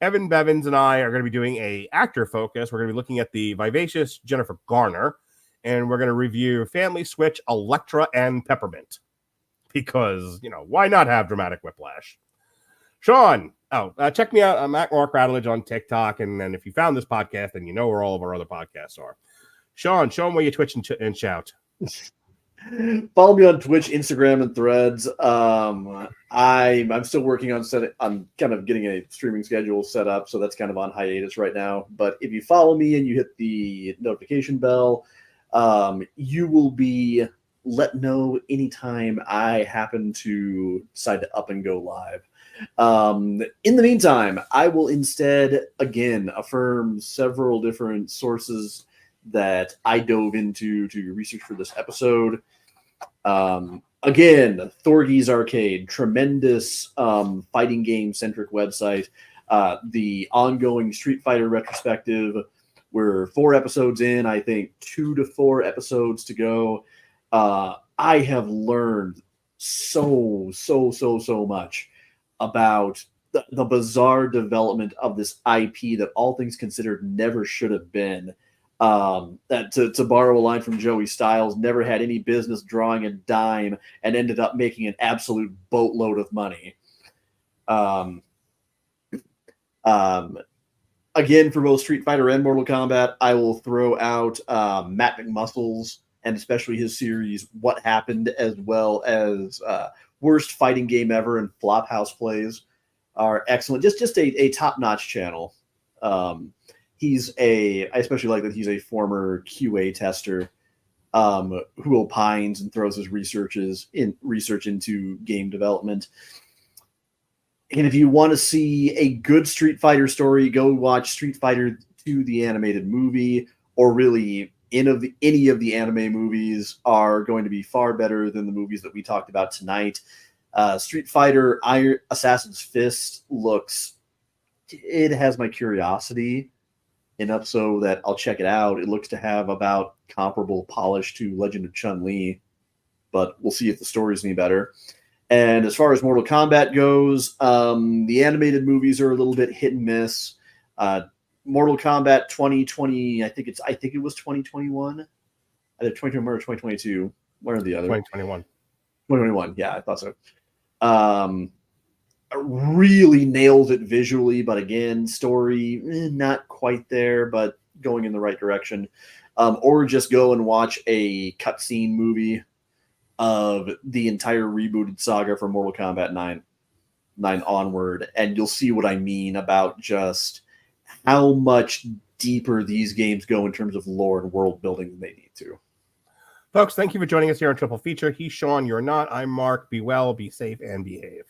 Evan Bevins and I are going to be doing a actor focus. We're going to be looking at the vivacious Jennifer Garner, and we're going to review Family Switch, Electra, and Peppermint. Because, why not have dramatic whiplash? Sean, check me out. I'm at Mark Radulich on TikTok. And then if you found this podcast, then you know where all of our other podcasts are. Sean, show them where you twitch and shout. Follow me on Twitch, Instagram, and Threads. I'm still working on I'm kind of getting a streaming schedule set up, so that's kind of on hiatus right now. But if you follow me and you hit the notification bell, you will be let know anytime I happen to decide to up and go live. In the meantime, I will instead, again, affirm several different sources that I dove into to research for this episode. Again, Thorgy's Arcade, tremendous fighting game centric website. The ongoing Street Fighter retrospective. We're 4 episodes in, I think 2 to 4 episodes to go. I have learned so much about the bizarre development of this IP that, all things considered, never should have been. That to borrow a line from Joey Styles, never had any business drawing a dime and ended up making an absolute boatload of money. Again, for both Street Fighter and Mortal Kombat, I will throw out Matt McMuscles and especially his series What Happened, as well as Worst Fighting Game Ever and Flophouse Plays are excellent. Just a top-notch channel. I especially like that he's a former QA tester who opines and throws his research into game development. And if you want to see a good Street Fighter story, go watch Street Fighter 2, the animated movie, or really any of the anime movies are going to be far better than the movies that we talked about tonight. Street Fighter Assassin's Fist it has my curiosity enough so that I'll check it out. It looks to have about comparable polish to Legend of Chun-Li, but we'll see if the story's any better. And as far as Mortal Kombat goes, the animated movies are a little bit hit and miss. Mortal Kombat 2020, I think it was 2021, either 2021 or 2022, one or the other. 2021. 2021, yeah, I thought so. really nails it visually, but again, story not quite there, but going in the right direction. Or just go and watch a cutscene movie of the entire rebooted saga from Mortal Kombat 9 onward, and you'll see what I mean about just how much deeper these games go in terms of lore and world building than they need to. Folks, thank you for joining us here on Triple Feature. He's Sean, you're not. I'm Mark. Be well, be safe, and behave.